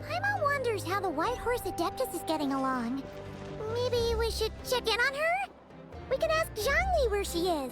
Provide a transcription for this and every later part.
Paimon wonders how the White Horse Adeptus is getting along. Maybe we should check in on her? We can ask Zhangli where she is.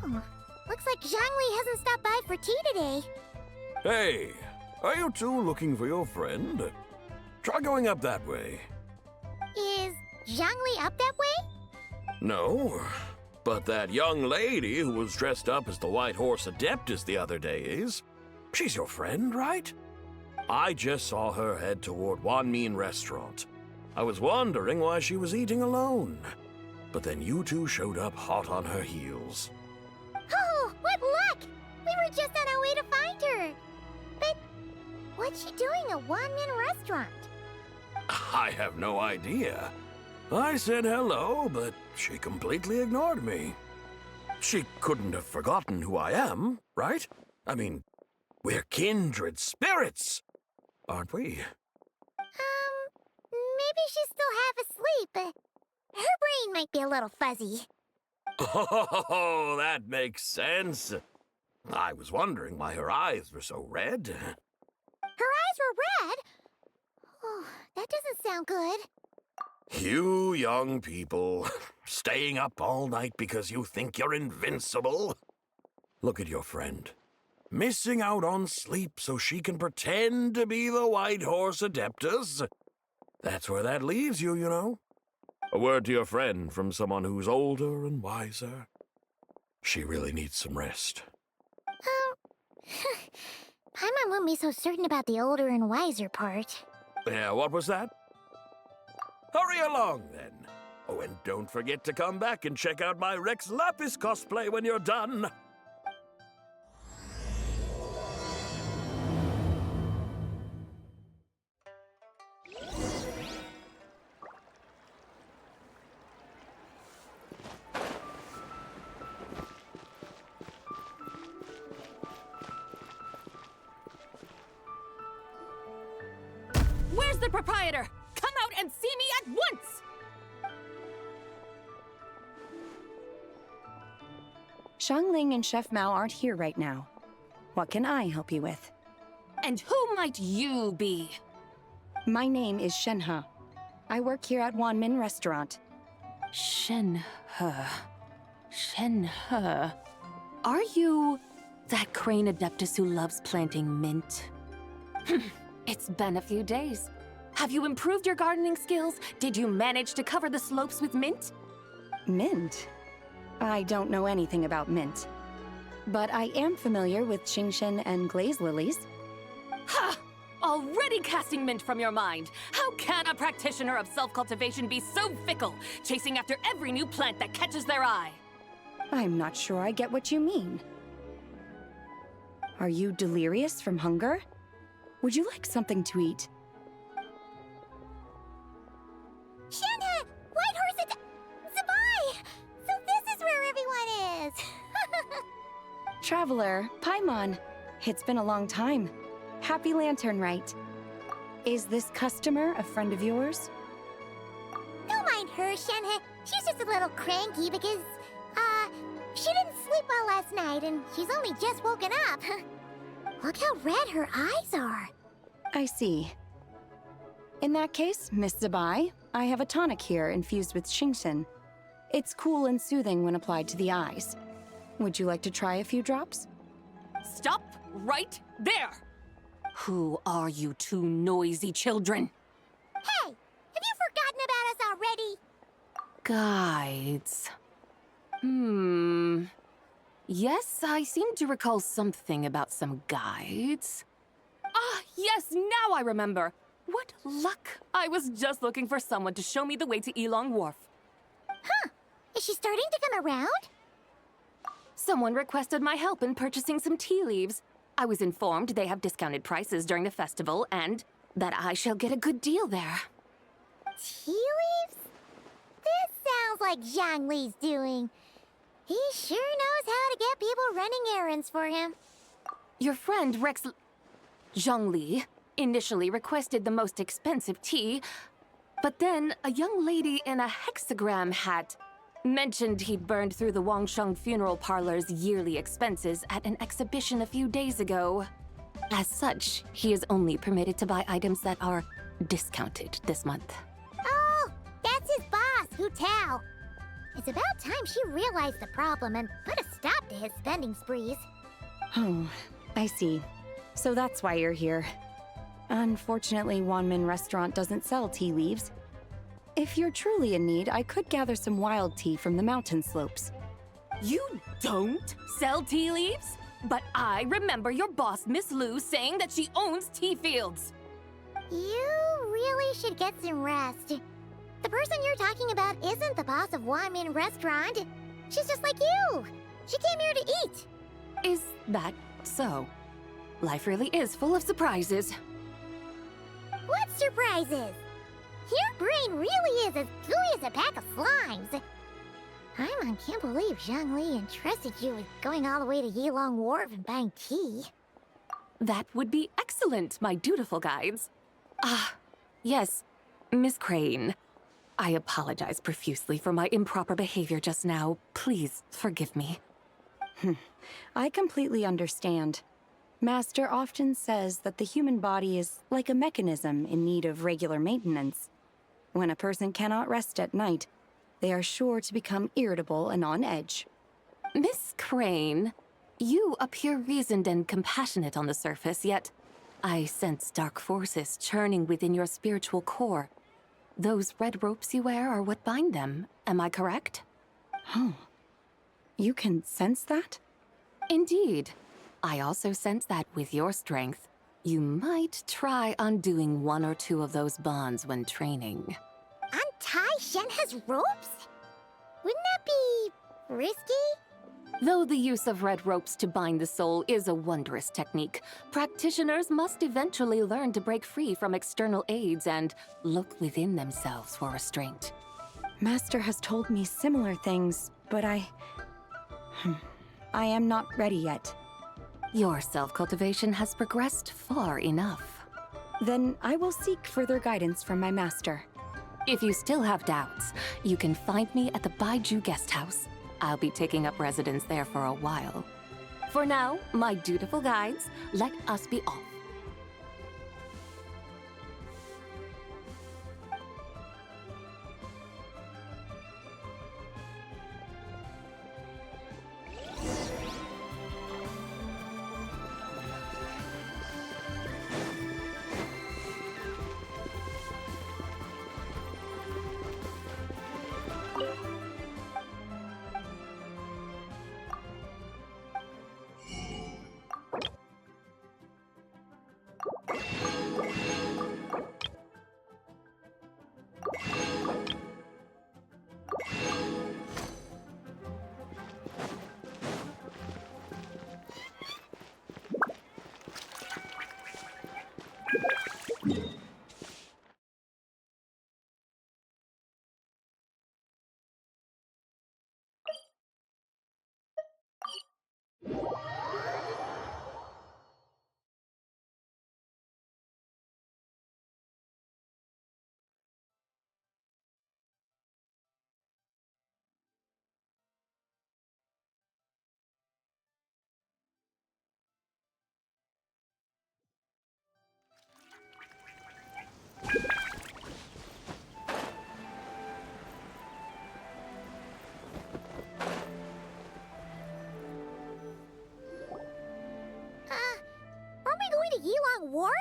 Oh, looks like Zhangli hasn't stopped by for tea today. Hey, are you two looking for your friend? Try going up that way. Is Zhangli up that way? No, but that young lady who was dressed up as the White Horse Adeptus the other day is. She's your friend, right? I just saw her head toward Wanmin Restaurant. I was wondering why she was eating alone. But then you two showed up hot on her heels. Oh, what luck! We were just on our way to find her. But what's she doing at Wanmin Restaurant? I have no idea. I said hello, but she completely ignored me. She couldn't have forgotten who I am, right? I mean, we're kindred spirits, aren't we? Maybe she's still half asleep. Her brain might be a little fuzzy. Oh, that makes sense. I was wondering why her eyes were so red. Her eyes were red? Oh, that doesn't sound good. You young people, staying up all night because you think you're invincible. Look at your friend. Missing out on sleep so she can pretend to be the White Horse Adeptus. That's where that leaves you, you know. A word to your friend from someone who's older and wiser. She really needs some rest. Paimon won't be so certain about the older and wiser part. Yeah, what was that? Hurry along, then. Oh, and don't forget to come back and check out my Rex Lapis cosplay when you're done. Where's the proprietor? Come out and see me at once! Xiangling and Chef Mao aren't here right now. What can I help you with? And who might you be? My name is Shenhe. I work here at Wanmin Restaurant. Shenhe. Shenhe. Are you that crane adeptus who loves planting mint? It's been a few days. Have you improved your gardening skills? Did you manage to cover the slopes with mint? Mint? I don't know anything about mint. But I am familiar with GENSHIN and glaze lilies. Ha! Already casting mint from your mind. How can a practitioner of self-cultivation be so fickle, chasing after every new plant that catches their eye? I'm not sure I get what you mean. Are you delirious from hunger? Would you like something to eat? Shenhe! White Horse Zabai! So this is where everyone is! Traveler, Paimon. It's been a long time. Happy Lantern Rite. Is this customer a friend of yours? Don't mind her, Shenhe. She's just a little cranky because, she didn't sleep well last night and she's only just woken up. Look how red her eyes are. I see. In that case, Miss Zabai, I have a tonic here infused with GENSHIN. It's cool and soothing when applied to the eyes. Would you like to try a few drops? Stop right there! Who are you two noisy children? Hey, have you forgotten about us already? Guides. Yes, I seem to recall something about some guides. Ah, yes, now I remember. What luck! I was just looking for someone to show me the way to Elong Wharf. Huh. Is she starting to come around? Someone requested my help in purchasing some tea leaves. I was informed they have discounted prices during the festival and that I shall get a good deal there. Tea leaves? This sounds like Zhongli's doing. He sure knows how to get people running errands for him. Your friend Rex Zhongli initially requested the most expensive tea, but then a young lady in a hexagram hat mentioned he'd burned through the Wangsheng Funeral Parlor's yearly expenses at an exhibition a few days ago. As such, he is only permitted to buy items that are discounted this month. Oh, that's his boss, Hu Tao. It's about time she realized the problem and put a stop to his spending sprees. Oh, I see. So that's why you're here. Unfortunately, Wanmin Restaurant doesn't sell tea leaves. If you're truly in need, I could gather some wild tea from the mountain slopes. You don't sell tea leaves? But I remember your boss, Miss Lu, saying that she owns tea fields. You really should get some rest. The person you're talking about isn't the boss of Wanmin Restaurant. She's just like you. She came here to eat. Is that so? Life really is full of surprises. What surprises? Your brain really is as gooey as a pack of slimes. I can't believe Zhongli entrusted you with going all the way to Yilong Wharf and buying tea. That would be excellent, my dutiful guides. Ah, yes, Miss Crane. I apologize profusely for my improper behavior just now. Please forgive me. I completely understand. Master often says that the human body is like a mechanism in need of regular maintenance. When a person cannot rest at night, they are sure to become irritable and on edge. Miss Crane, you appear reasoned and compassionate on the surface, yet I sense dark forces churning within your spiritual core. Those red ropes you wear are what bind them, am I correct? Oh, you can sense that? Indeed. I also sense that with your strength, you might try undoing one or two of those bonds when training. Untie Shenhe's ropes? Wouldn't that be risky? Though the use of red ropes to bind the soul is a wondrous technique, practitioners must eventually learn to break free from external aids and look within themselves for restraint. Master has told me similar things, but I am not ready yet. Your self-cultivation has progressed far enough. Then I will seek further guidance from my master. If you still have doubts, you can find me at the Baiju Guest House. I'll be taking up residence there for a while. For now, my dutiful guides, let us be off. Yilong Wharf?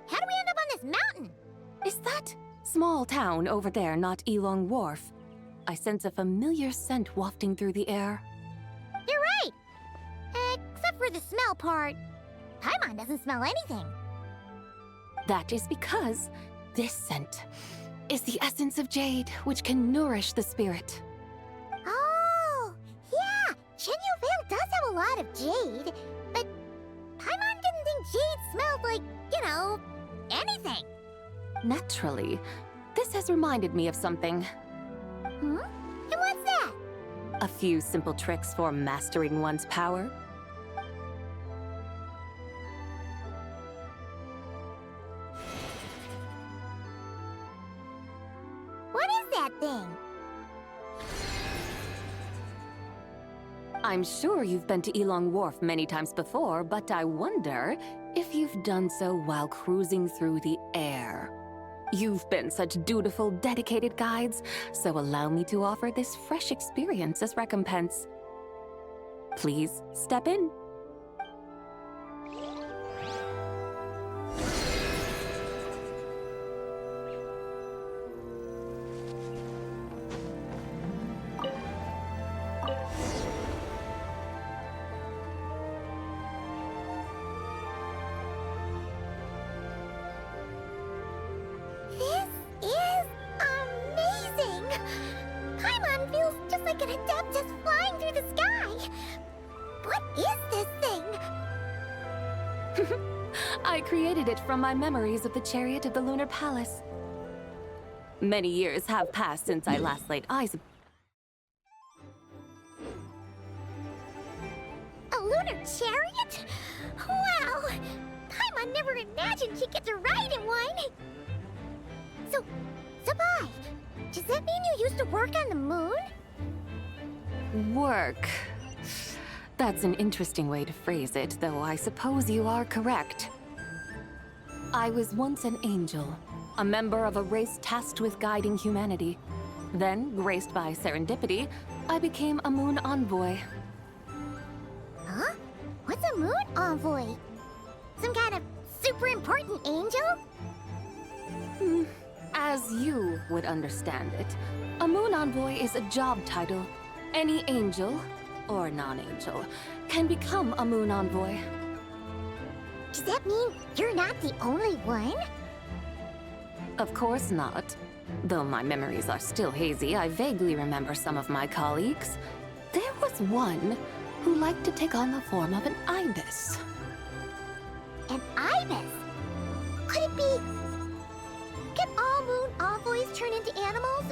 How do we end up on this mountain? Is that small town over there not Elong Wharf? I sense a familiar scent wafting through the air. You're right! Except for the smell part. Paimon doesn't smell anything. That is because this scent is the essence of jade, which can nourish the spirit. Oh, yeah! Shenyu Vale does have a lot of jade, but Paimon didn't think jade smelled like, you know, anything. Naturally, this has reminded me of something. Hmm? And what's that? A few simple tricks for mastering one's power. What is that thing? I'm sure you've been to Elong Wharf many times before, but I wonder if you've done so while cruising through the air. You've been such dutiful, dedicated guides, so allow me to offer this fresh experience as recompense. Please step in. This is amazing! Paimon feels just like an Adeptus flying through the sky! What is this thing? I created it from my memories of the chariot of the Lunar Palace. Many years have passed since I last laid eyes. A lunar chariot? Wow! Paimon never imagined she'd get to ride in one! So, Sabai, does that mean you used to work on the moon? Work. That's an interesting way to phrase it, though I suppose you are correct. I was once an angel, a member of a race tasked with guiding humanity. Then, graced by serendipity, I became a moon envoy. Huh? What's a moon envoy? Some kind of super important angel? As you would understand it, a moon envoy is a job title. Any angel, or non-angel, can become a moon envoy. Does that mean you're not the only one? Of course not. Though my memories are still hazy, I vaguely remember some of my colleagues. There was one who liked to take on the form of an ibis. An ibis? Could it be... Can all moon envoys turn into animals?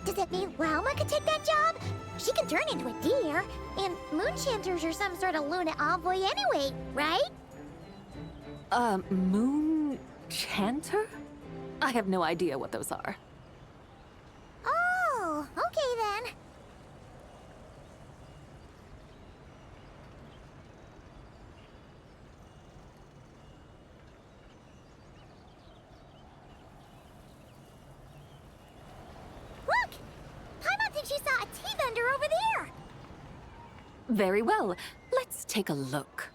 Does that mean Lauma could take that job? She can turn into a deer, and moon chanters are some sort of Luna envoy anyway, right? Moon chanter? I have no idea what those are. Oh, okay then. Look! Paimon thinks she saw a tea vendor over there! Very well. Let's take a look.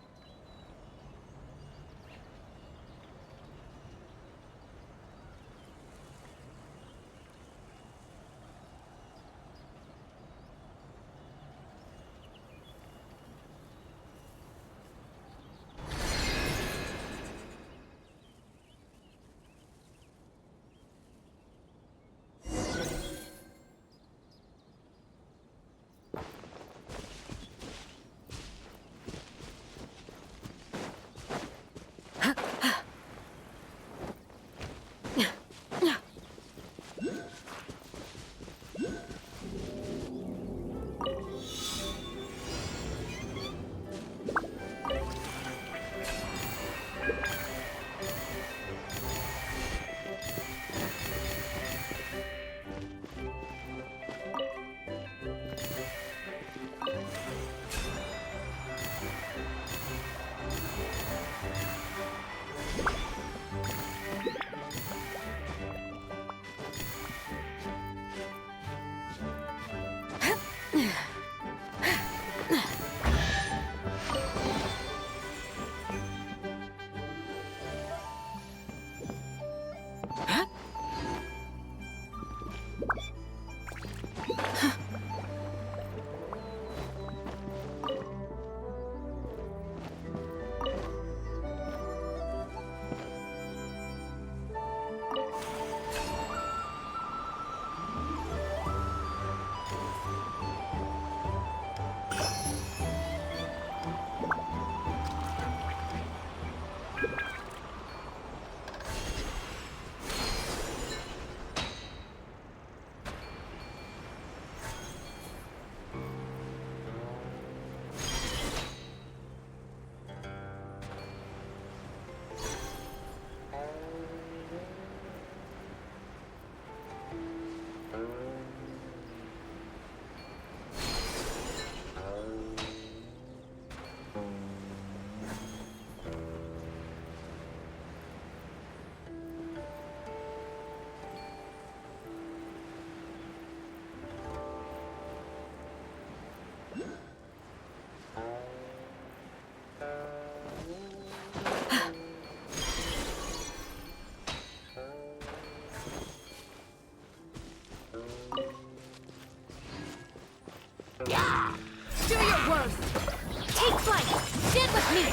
flight! Stand with me!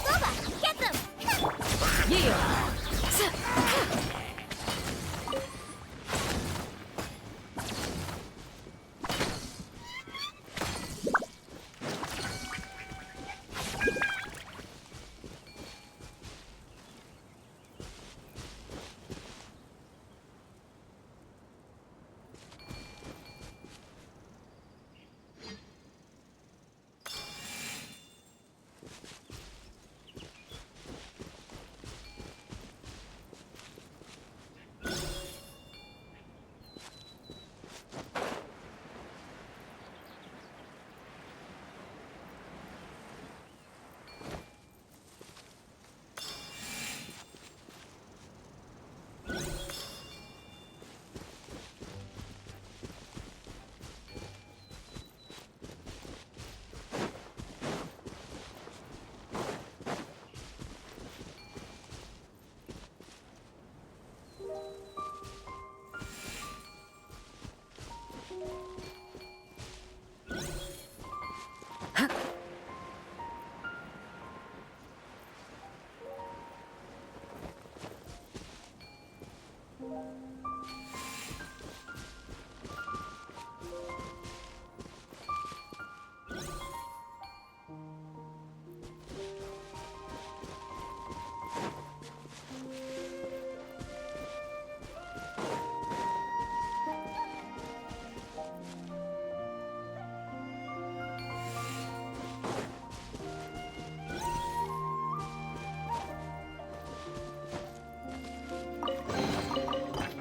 Boba, get them! Yeah!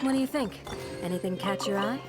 What do you think? Anything catch your eye?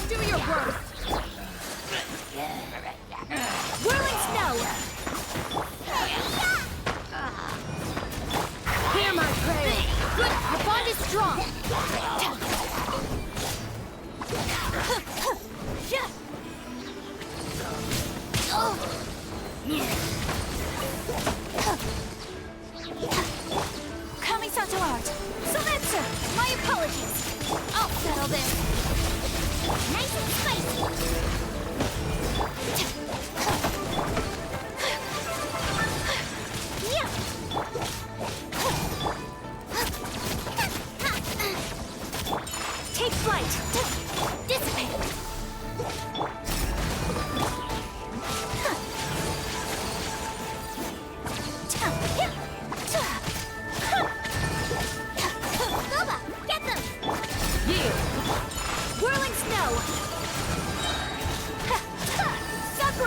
Do your worst! Whirling snow! Hear my prayer! Good! The bond is strong! Kamisato art! Sylvester! My apologies! I'll settle this! Nice and spicy! Yeah. Take flight! Dissipate! Boba, get them! Whirling snow! Sakura!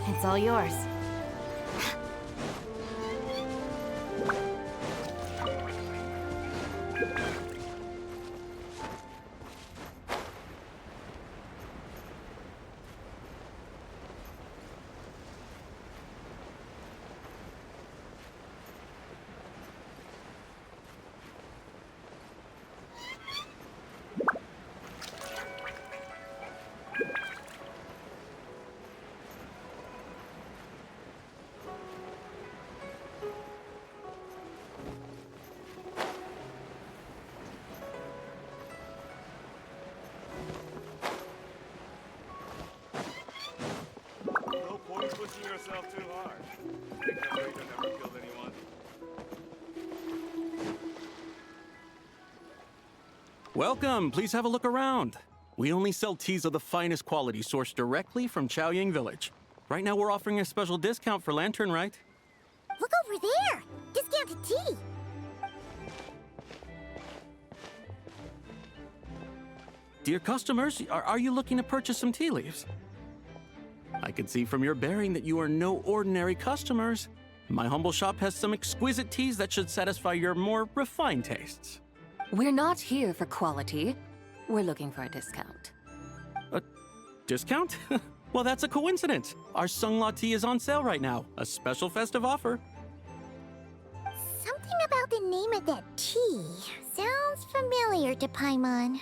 It's all yours. No point pushing yourself too hard. Recovery never killed anyone. Welcome. Please have a look around. We only sell teas of the finest quality sourced directly from Chaoying Village. Right now we're offering a special discount for Lantern Rite. Look over there! Discounted tea! Dear customers, are you looking to purchase some tea leaves? I can see from your bearing that you are no ordinary customers. My humble shop has some exquisite teas that should satisfy your more refined tastes. We're not here for quality. We're looking for a discount. A discount? Well, that's a coincidence. Our Sunglaw tea is on sale right now. A special festive offer. Something about the name of that tea sounds familiar to Paimon.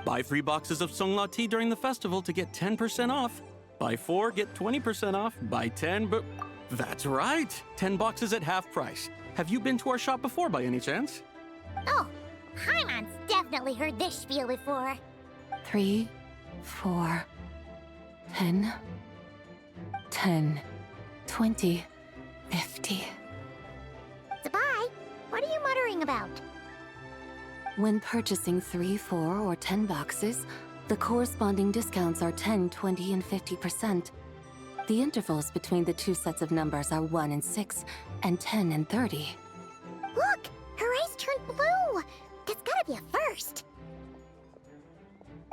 Buy 3 boxes of Sunglaw tea during the festival to get 10% off. Buy 4, get 20% off. Buy 10, but that's right. 10 boxes at half price. Have you been to our shop before by any chance? Oh, Paimon's definitely heard this spiel before. 3, 4, 10, 10, 20, 50. Zabai, what are you muttering about? When purchasing 3, 4, or 10 boxes, the corresponding discounts are 10, 20, and 50%. The intervals between the two sets of numbers are 1 and 6, and 10 and 30. Look! Her eyes turned blue! That's gotta be a first!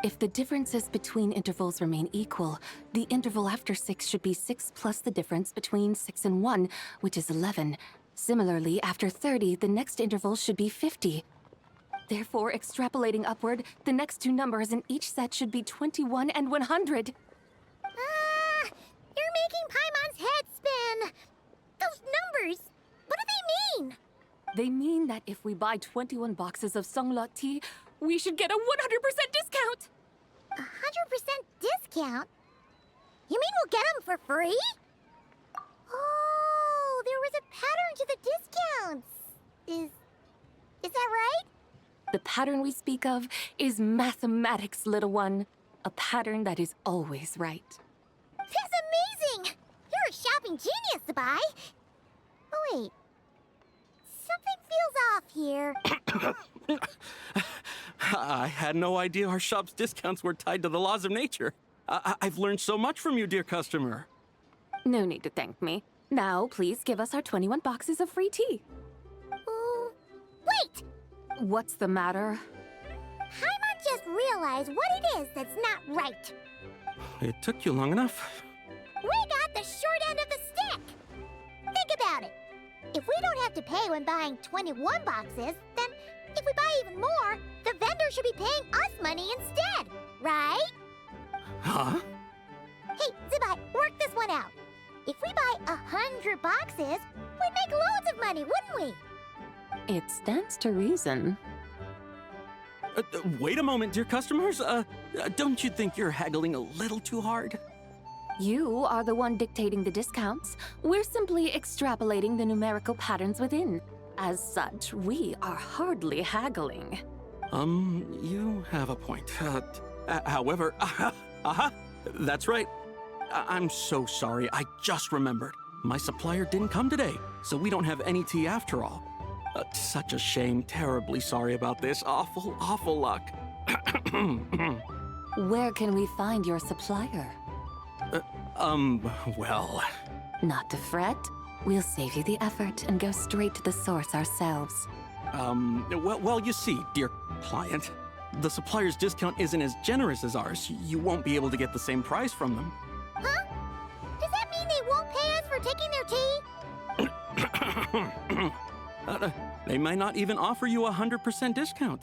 If the differences between intervals remain equal, the interval after 6 should be 6 plus the difference between 6 and 1, which is 11. Similarly, after 30, the next interval should be 50. Therefore, extrapolating upward, the next two numbers in each set should be 21 and 100. You're making Paimon's head spin! Those numbers, what do they mean? They mean that if we buy 21 boxes of Sunglaw tea, we should get a 100% discount! 100% discount? You mean we'll get them for free? Oh, there was a pattern to the discounts. Is that right? The pattern we speak of is mathematics, little one. A pattern that is always right. That's amazing! You're a shopping genius, Zabai. Oh, wait. Something feels off here. I had no idea our shop's discounts were tied to the laws of nature. I've learned so much from you, dear customer. No need to thank me. Now, please give us our 21 boxes of free tea. Wait! What's the matter? Paimon just realized what it is that's not right. It took you long enough. We got the short end of the stick. Think about it. If we don't have to pay when buying 21 boxes, then if we buy even more, the vendor should be paying us money instead, right? Huh? Hey, Zabai, work this one out. If we buy 100 boxes, we'd make loads of money, wouldn't we? It stands to reason. Wait a moment, dear customers. Don't you think you're haggling a little too hard? You are the one dictating the discounts. We're simply extrapolating the numerical patterns within. As such, we are hardly haggling. You have a point. However, that's right. I'm so sorry. I just remembered. My supplier didn't come today, so we don't have any tea after all. Such a shame. Terribly sorry about this. Awful, awful luck. Where can we find your supplier? Well... Not to fret. We'll save you the effort and go straight to the source ourselves. Well, you see, dear client, the supplier's discount isn't as generous as ours. You won't be able to get the same price from them. Huh? Does that mean they won't pay us for taking their tea? They might not even offer you 100% discount.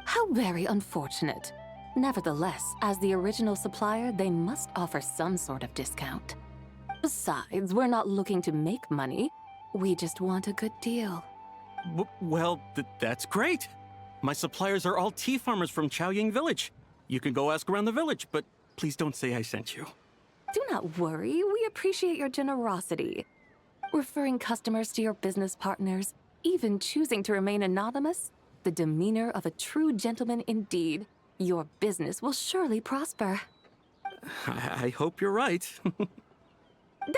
How very unfortunate. Nevertheless, as the original supplier, they must offer some sort of discount. Besides, we're not looking to make money. We just want a good deal. Well, that's great. My suppliers are all tea farmers from Chaoying Village. You can go ask around the village, but please don't say I sent you. Do not worry, we appreciate your generosity. Referring customers to your business partners, even choosing to remain anonymous, the demeanor of a true gentleman indeed. Your business will surely prosper. I hope you're right.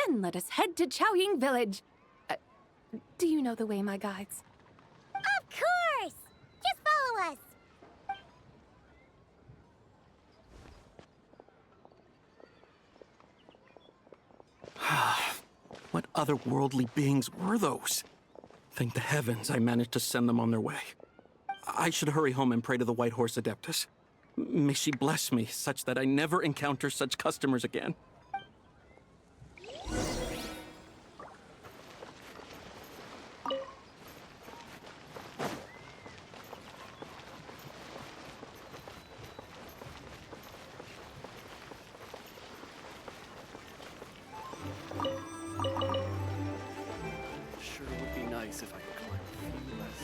Then let us head to Chaoying Village. Do you know the way, my guides? Of course! Just follow us! What otherworldly beings were those? Thank the heavens I managed to send them on their way. I should hurry home and pray to the White Horse Adeptus. May she bless me such that I never encounter such customers again. Sure would be nice if I could climb a few less.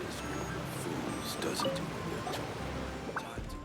This group of fools doesn't do a good job. Time to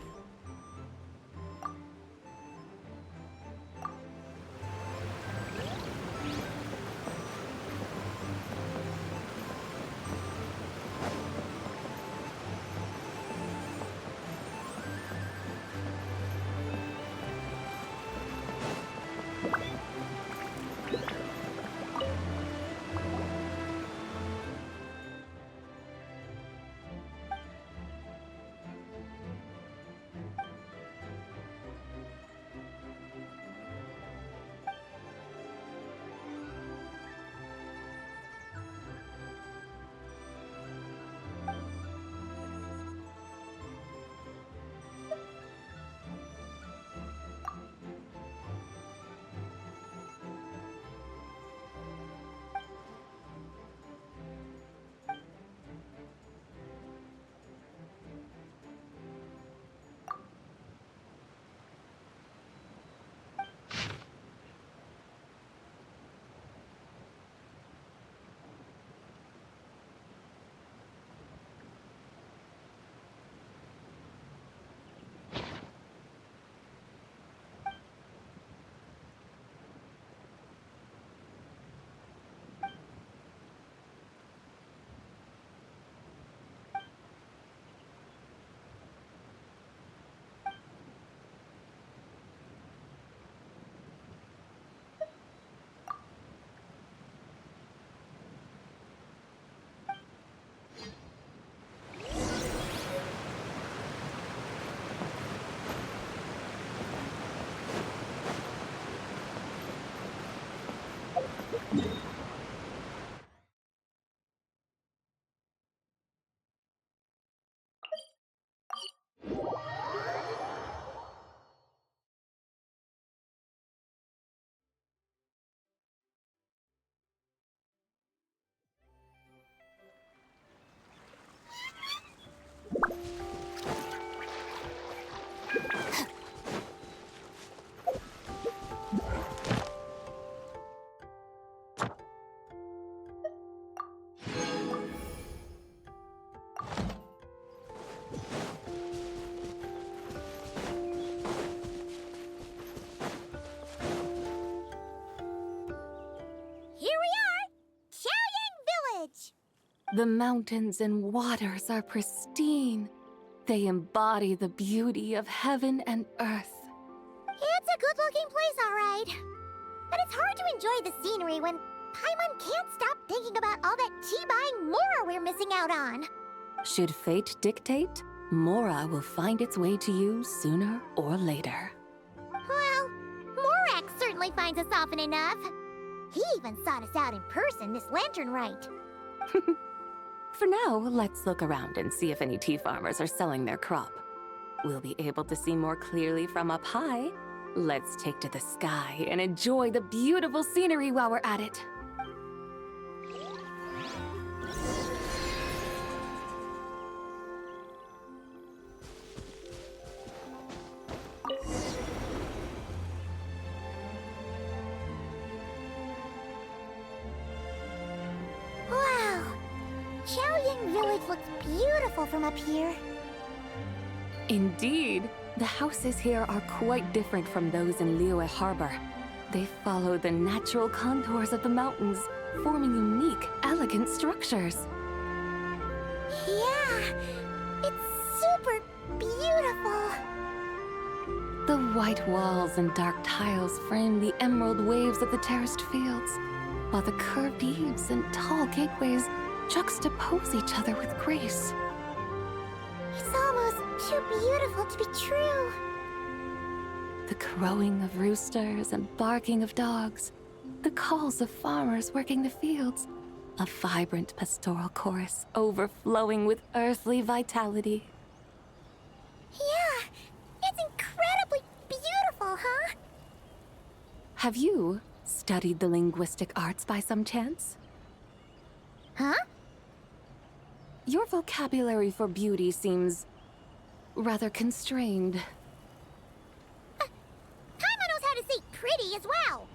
The mountains and waters are pristine. They embody the beauty of heaven and earth. It's a good enjoy the scenery when Paimon can't stop thinking about all that tea-buying Mora we're missing out on. Should fate dictate, Mora will find its way to you sooner or later. Well, Morak certainly finds us often enough. He even sought us out in person this lantern rite. For now, let's look around and see if any tea farmers are selling their crop. We'll be able to see more clearly from up high. Let's take to the sky and enjoy the beautiful scenery while we're at it. Wow! Chaoying Village looks beautiful from up here. Indeed, the houses here are quite different from those in Liyue Harbor. They follow the natural contours of the mountains, forming unique, elegant structures. Yeah, it's super beautiful. The white walls and dark tiles frame the emerald waves of the terraced fields, while the curved eaves and tall gateways juxtapose each other with grace. It's almost too beautiful to be true. The crowing of roosters and barking of dogs, the calls of farmers working the fields, a vibrant pastoral chorus overflowing with earthly vitality. Yeah, it's incredibly beautiful, huh? Have you studied the linguistic arts by some chance? Huh? Your vocabulary for beauty seems rather constrained. Paimon knows how to say pretty as well.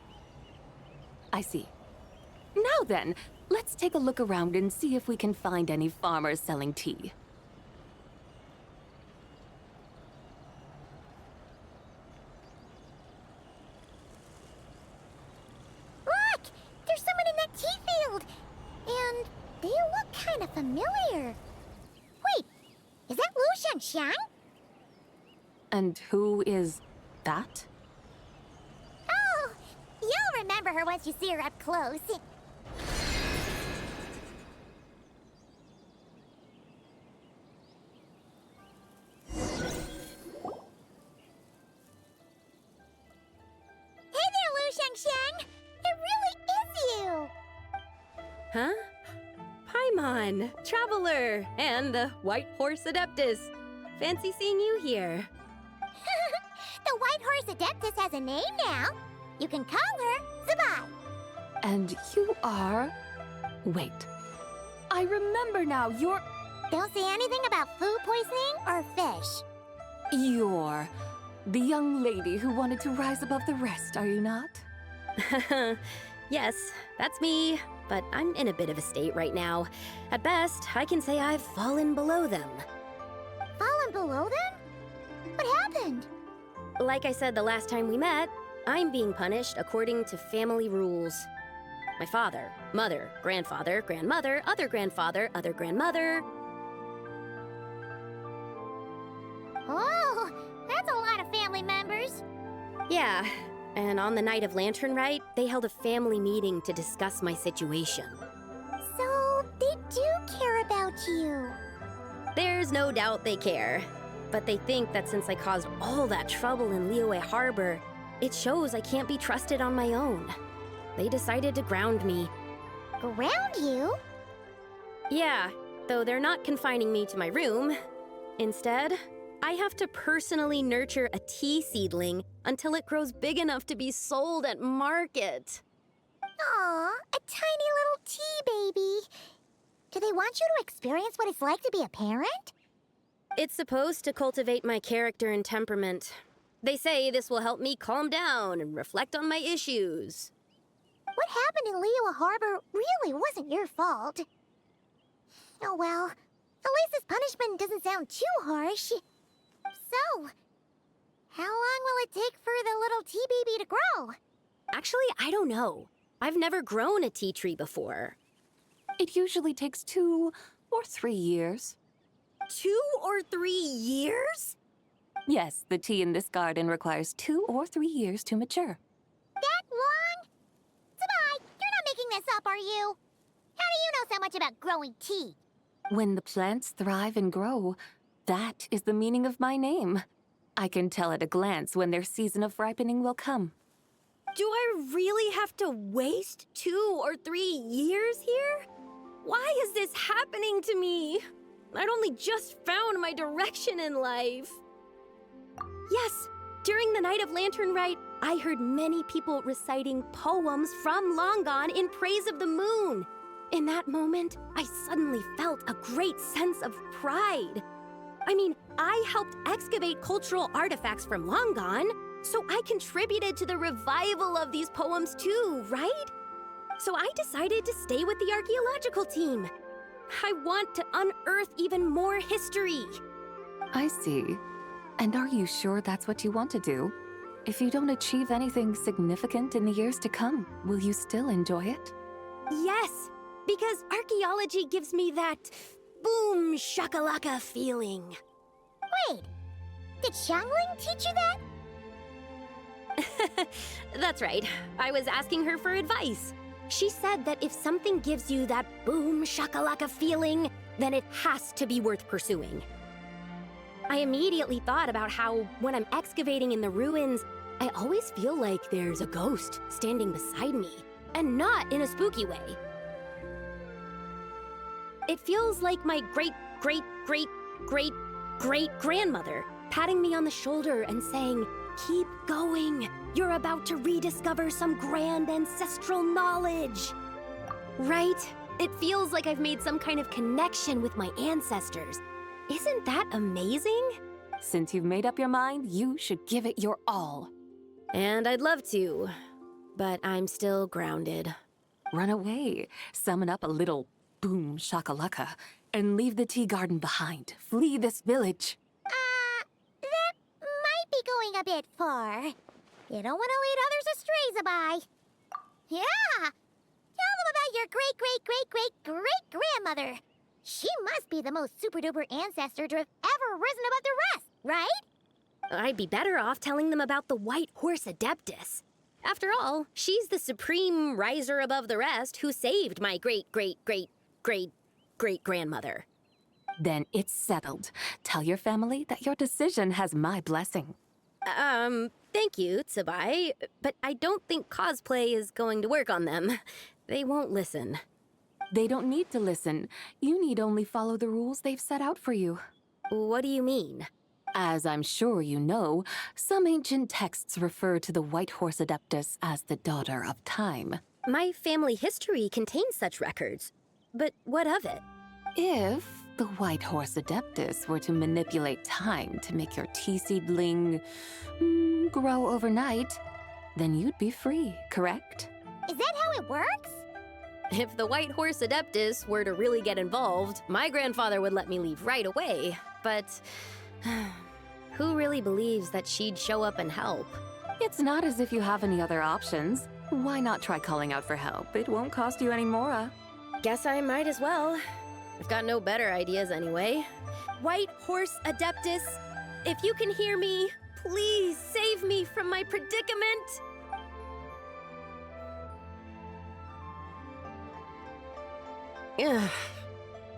I see. Now then, let's take a look around and see if we can find any farmers selling tea. Look! There's someone in that tea field! And they look kind of familiar. Wait, is that Lu Shengxiang? And who is that? Oh, you'll remember her once you see her up close. Hey there, Lu Shengxiang! It really is you! Huh? Paimon, Traveler, and the White Horse Adeptus. Fancy seeing you here. The White Horse Adeptus has a name now. You can call her Zabai. And you are... Wait. I remember now, you're... Don't say anything about food poisoning or fish. You're... the young lady who wanted to rise above the rest, are you not? Yes, that's me, but I'm in a bit of a state right now. At best, I can say I've fallen below them. Fallen below them? What happened? Like I said the last time we met, I'm being punished according to family rules. My father, mother, grandfather, grandmother, other grandfather, other grandmother. Oh, that's a lot of family members. Yeah, and on the night of Lantern Rite, they held a family meeting to discuss my situation. So, they do care about you. There's no doubt they care. But they think that since I caused all that trouble in Liyue Harbor, it shows I can't be trusted on my own. They decided to ground me. Ground you? Yeah, though they're not confining me to my room. Instead, I have to personally nurture a tea seedling until it grows big enough to be sold at market. Aw, a tiny little tea baby. Do they want you to experience what it's like to be a parent? It's supposed to cultivate my character and temperament. They say this will help me calm down and reflect on my issues. What happened in Liyue Harbor really wasn't your fault. Oh well, at least this punishment doesn't sound too harsh. So, how long will it take for the little tea baby to grow? Actually, I don't know. I've never grown a tea tree before. It usually takes 2 or 3 years. 2 or 3 years? Yes, the tea in this garden requires 2 or 3 years to mature. That long? It's this up, are you? How do you know so much about growing tea? When the plants thrive and grow, that is the meaning of my name. I can tell at a glance when their season of ripening will come. Do I really have to waste 2 or 3 years here? Why is this happening to me? I'd only just found my direction in life. Yes, during the Night of Lantern Rite, I heard many people reciting poems from Long Gone in praise of the moon. In that moment, I suddenly felt a great sense of pride. I mean, I helped excavate cultural artifacts from Long Gone, so I contributed to the revival of these poems too, right? So I decided to stay with the archaeological team. I want to unearth even more history. I see. And are you sure that's what you want to do? If you don't achieve anything significant in the years to come, will you still enjoy it? Yes, because archaeology gives me that boom shakalaka feeling. Wait, did Xiangling teach you that? That's right. I was asking her for advice. She said that if something gives you that boom shakalaka feeling, then it has to be worth pursuing. I immediately thought about how, when I'm excavating in the ruins, I always feel like there's a ghost standing beside me, and not in a spooky way. It feels like my great-great-great-great-great-grandmother patting me on the shoulder and saying, "Keep going. You're about to rediscover some grand ancestral knowledge." Right? It feels like I've made some kind of connection with my ancestors. Isn't that amazing? Since you've made up your mind, you should give it your all. And I'd love to, but I'm still grounded. Run away, summon up a little boom shakalaka, and leave the tea garden behind. Flee this village. That might be going a bit far. You don't want to lead others astray, Zabai. Yeah! Tell them about your great-great-great-great-great-grandmother. She must be the most super-duper ancestor to have ever risen above the rest, right? I'd be better off telling them about the White Horse Adeptus. After all, she's the supreme riser above the rest who saved my great-great-great-great-great-grandmother. Then it's settled. Tell your family that your decision has my blessing. Thank you, Tsubai, but I don't think cosplay is going to work on them. They won't listen. They don't need to listen. You need only follow the rules they've set out for you. What do you mean? As I'm sure you know, some ancient texts refer to the White Horse Adeptus as the Daughter of Time. My family history contains such records. But what of it? If the White Horse Adeptus were to manipulate time to make your tea seedling grow overnight, then you'd be free, correct? Is that how it works? If the White Horse Adeptus were to really get involved, my grandfather would let me leave right away. But who really believes that she'd show up and help? It's not as if you have any other options. Why not try calling out for help? It won't cost you any more. Guess I might as well. I've got no better ideas anyway. White Horse Adeptus, if you can hear me, please save me from my predicament. Ugh.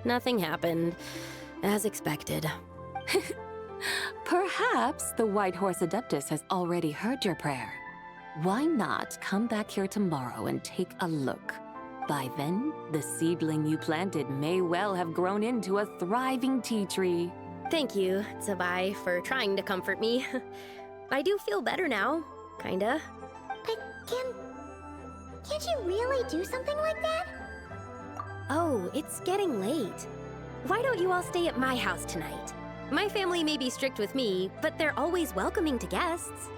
Nothing happened, as expected. Perhaps the White Horse Adeptus has already heard your prayer. Why not come back here tomorrow and take a look? By then, the seedling you planted may well have grown into a thriving tea tree. Thank you, Tsubai, for trying to comfort me. I do feel better now, kinda. But can't you really do something like that? Oh, it's getting late. Why don't you all stay at my house tonight? My family may be strict with me, but they're always welcoming to guests.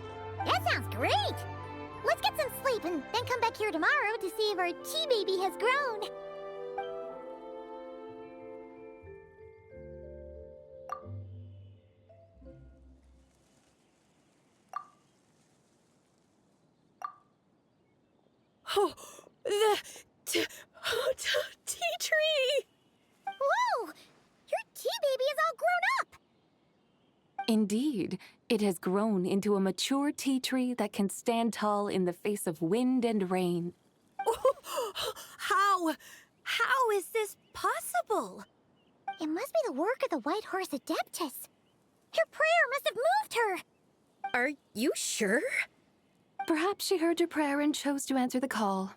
That sounds great! Let's get some sleep and then come back here tomorrow to see if our tea baby has grown. Oh, the tea tree! Whoa! Your tea baby is all grown up! Indeed, it has grown into a mature tea tree that can stand tall in the face of wind and rain. Oh, How? How is this possible? It must be the work of the White Horse Adeptus. Her prayer must have moved her. Are you sure? Perhaps she heard your prayer and chose to answer the call.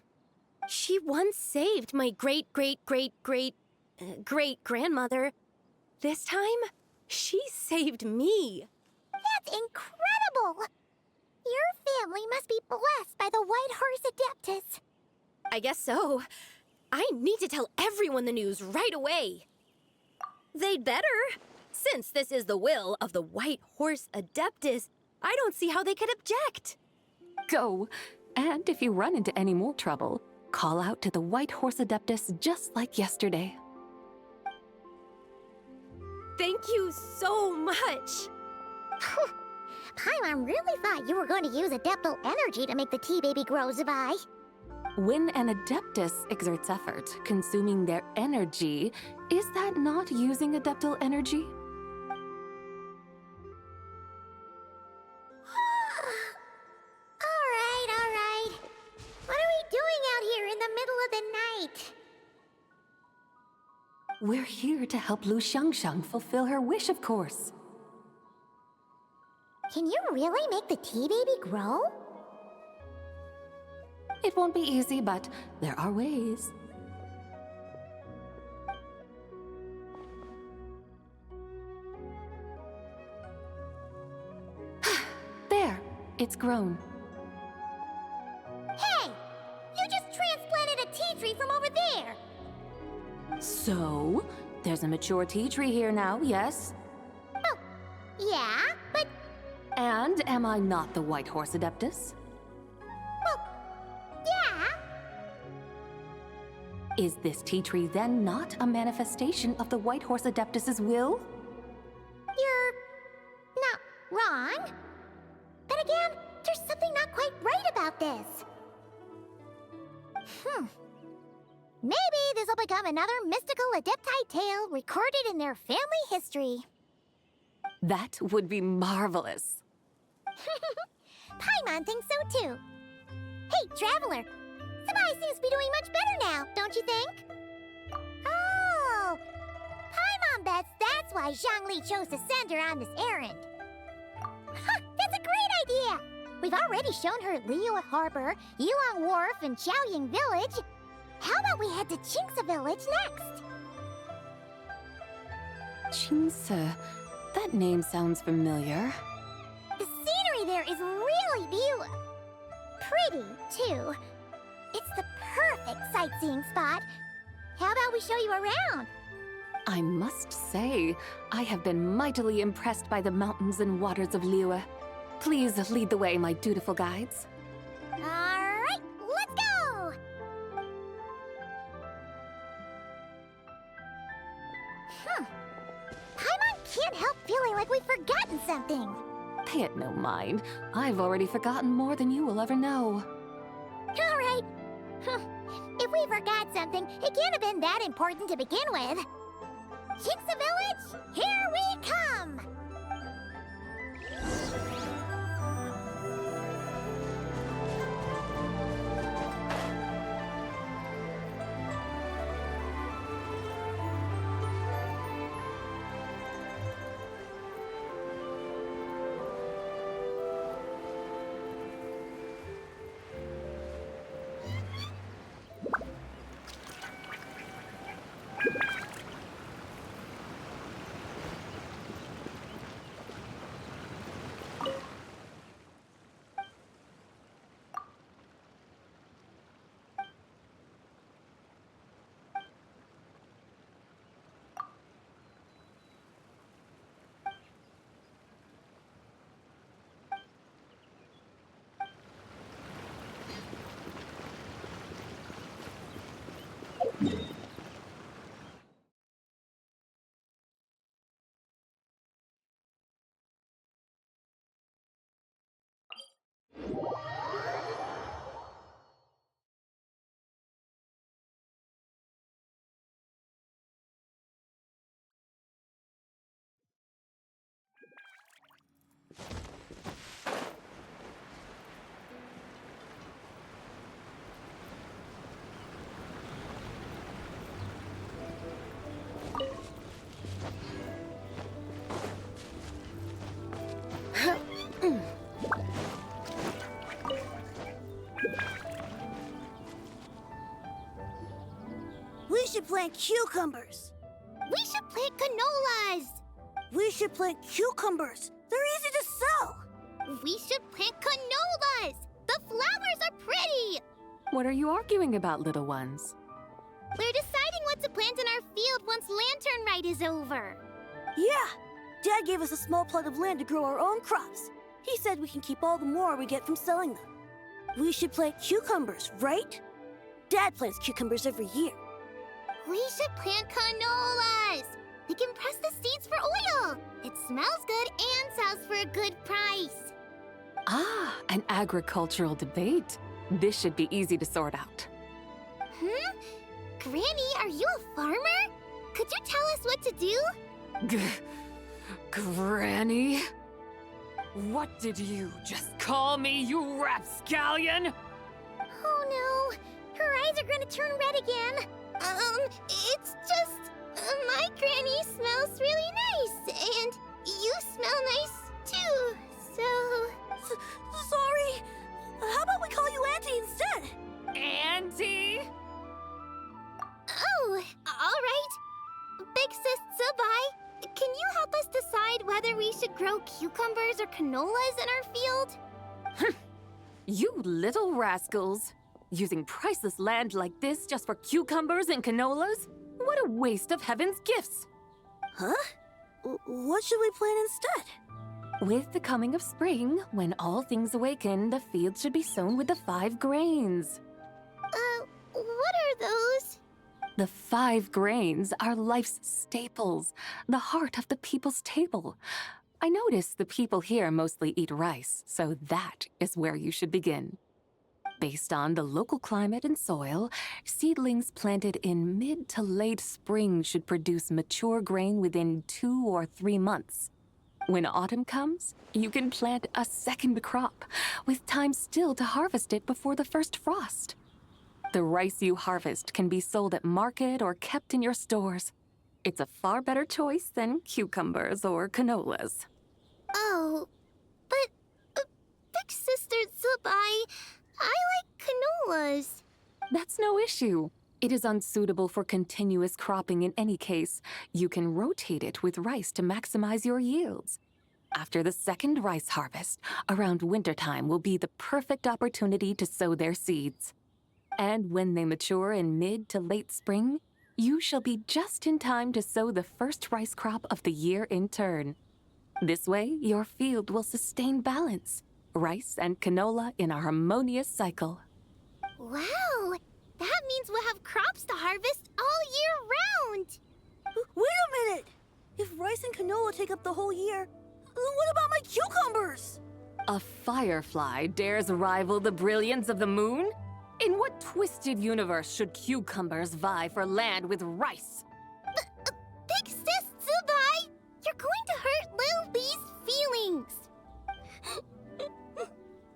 She once saved my great-great-great-great-grandmother. This time, she saved me. That's incredible! Your family must be blessed by the White Horse Adeptus. I guess so. I need to tell everyone the news right away. They'd better. Since this is the will of the White Horse Adeptus, I don't see how they could object. Go. And if you run into any more trouble, call out to the White Horse Adeptus just like yesterday. Thank you so much. Paimon really thought you were going to use Adeptal energy to make the tea baby grow, Zabai. When an Adeptus exerts effort, consuming their energy, is that not using Adeptal energy? All right. What are we doing out here in the middle of the night? We're here to help Lu Xiangxiang fulfill her wish, of course. Can you really make the tea baby grow? It won't be easy, but there are ways. There, it's grown. Hey! You just transplanted a tea tree from over there! So, there's a mature tea tree here now, yes? Oh, yeah, but... And am I not the White Horse Adeptus? Well, yeah. Is this tea tree then not a manifestation of the White Horse Adeptus's will? You're... not wrong. But again, there's something not quite right about this. Maybe this will become another mystical Adepti tale recorded in their family history. That would be marvelous. Paimon thinks so too. Hey, Traveler! Sabai seems to be doing much better now, don't you think? Oh! Paimon bets that's why Zhongli chose to send her on this errand. That's a great idea! We've already shown her Liyue Harbor, Yulong Wharf, and Xiaoying Village. How about we head to Qingce Village next? Qingce. That name sounds familiar. The scenery there is really pretty, too. It's the perfect sightseeing spot. How about we show you around? I must say, I have been mightily impressed by the mountains and waters of Liyue. Please lead the way, my dutiful guides. All right, let's go! Paimon can't help feeling like we've forgotten something. Pay it no mind. I've already forgotten more than you will ever know. All right. If we forgot something, it can't have been that important to begin with. Qingce Village, here we come! We should plant cucumbers. We should plant canolas. We should plant cucumbers. They're easy to sell. We should plant canolas. The flowers are pretty. What are you arguing about, little ones? We're deciding what to plant in our field once Lantern Rite is over. Yeah. Dad gave us a small plot of land to grow our own crops. He said we can keep all the more we get from selling them. We should plant cucumbers, right? Dad plants cucumbers every year. We should plant canolas. We can press the seeds for oil. It smells good and sells for a good price. Ah, an agricultural debate. This should be easy to sort out. Granny, are you a farmer? Could you tell us what to do? Granny? What did you just call me, you rapscallion? Oh no, her eyes are gonna turn red again. It's just, my granny smells really nice, and you smell nice too, so... Sorry. How about we call you Auntie instead? Auntie? Oh, all right. Big Sis Zubai, can you help us decide whether we should grow cucumbers or canolas in our field? You little rascals. Using priceless land like this just for cucumbers and canolas? What a waste of heaven's gifts! Huh? What should we plant instead? With the coming of spring, when all things awaken, the field should be sown with the 5 grains. What are those? The 5 grains are life's staples, the heart of the people's table. I notice the people here mostly eat rice, so that is where you should begin. Based on the local climate and soil, seedlings planted in mid to late spring should produce mature grain within 2 or 3 months. When autumn comes, you can plant a second crop, with time still to harvest it before the first frost. The rice you harvest can be sold at market or kept in your stores. It's a far better choice than cucumbers or canolas. Oh, but Big Sister Zubai, I like canolas. That's no issue. It is unsuitable for continuous cropping in any case. You can rotate it with rice to maximize your yields. After the second rice harvest, around wintertime will be the perfect opportunity to sow their seeds. And when they mature in mid to late spring, you shall be just in time to sow the first rice crop of the year in turn. This way, your field will sustain balance. Rice and canola in a harmonious cycle. Wow, that means we'll have crops to harvest all year round. Wait a minute! If rice and canola take up the whole year, what about my cucumbers? A firefly dares rival the brilliance of the moon? In what twisted universe should cucumbers vie for land with rice? Big Sis Zubai, you're going to hurt Lil Lee's feelings.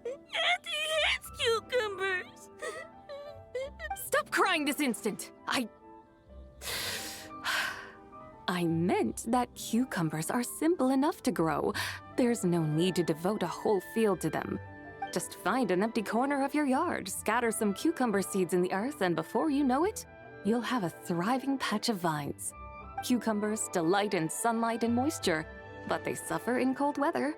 Auntie hates cucumbers. Stop crying this instant! I meant that cucumbers are simple enough to grow. There's no need to devote a whole field to them. Just find an empty corner of your yard, scatter some cucumber seeds in the earth, and before you know it, you'll have a thriving patch of vines. Cucumbers delight in sunlight and moisture, but they suffer in cold weather.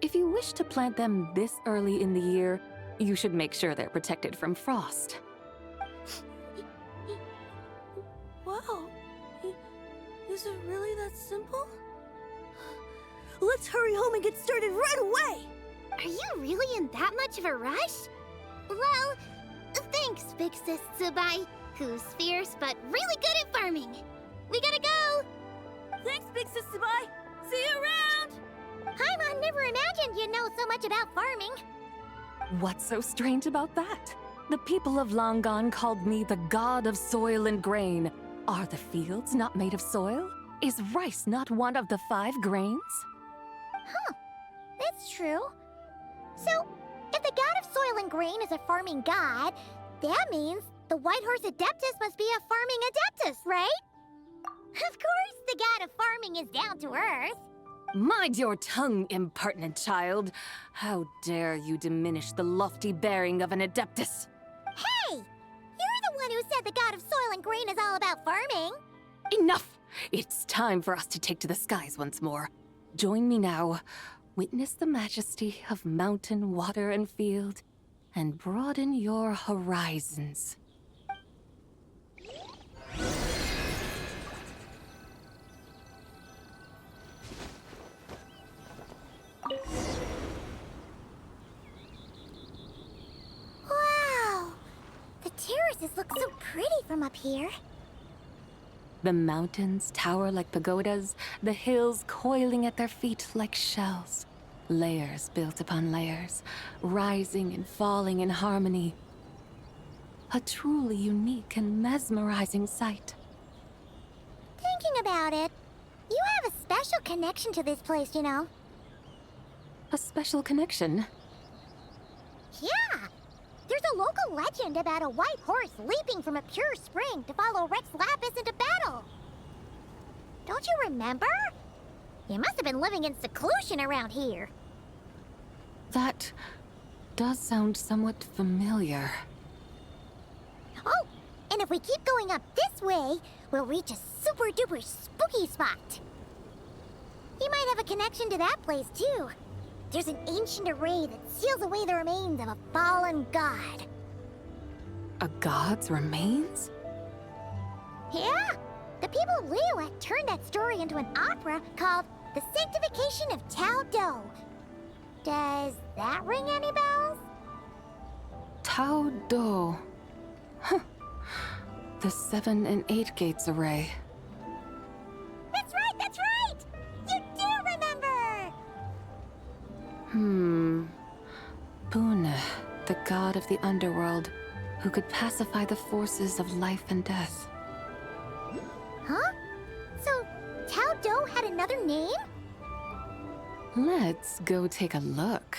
If you wish to plant them this early in the year, you should make sure they're protected from frost. Wow. Is it really that simple? Let's hurry home and get started right away! Are you really in that much of a rush? Well, thanks, Big Sis Zubai, who's fierce but really good at farming. We gotta go! Thanks, Big Sis Zubai! See you around! Paimon never imagined you'd know so much about farming. What's so strange about that? The people of Long Gone called me the god of soil and grain. Are the fields not made of soil? Is rice not one of the 5 grains? Huh, that's true. So, if the god of soil and grain is a farming god, that means the White Horse Adeptus must be a farming adeptus, right? Of course the god of farming is down to earth. Mind your tongue, impertinent child. How dare you diminish the lofty bearing of an Adeptus? Hey! You're the one who said the god of soil and grain is all about farming. Enough! It's time for us to take to the skies once more. Join me now. Witness the majesty of mountain, water, and field, and broaden your horizons. Wow! The terraces look so pretty from up here. The mountains tower like pagodas, the hills coiling at their feet like shells. Layers built upon layers, rising and falling in harmony. A truly unique and mesmerizing sight. Thinking about it, you have a special connection to this place, you know. A special connection. Yeah! There's a local legend about a white horse leaping from a pure spring to follow Rex Lapis into battle. Don't you remember? You must have been living in seclusion around here. That does sound somewhat familiar. Oh, and if we keep going up this way, we'll reach a super-duper spooky spot. You might have a connection to that place, too. There's an ancient array that seals away the remains of a fallen god. A god's remains? Yeah! The people of Liyue turned that story into an opera called The Sanctification of Tao Do. Does that ring any bells? Tao Do. Huh. The 7 and 8 gates array. That's right, that's right! You do remember! Bune, the god of the underworld, who could pacify the forces of life and death. Huh? So, Tao Do had another name? Let's go take a look.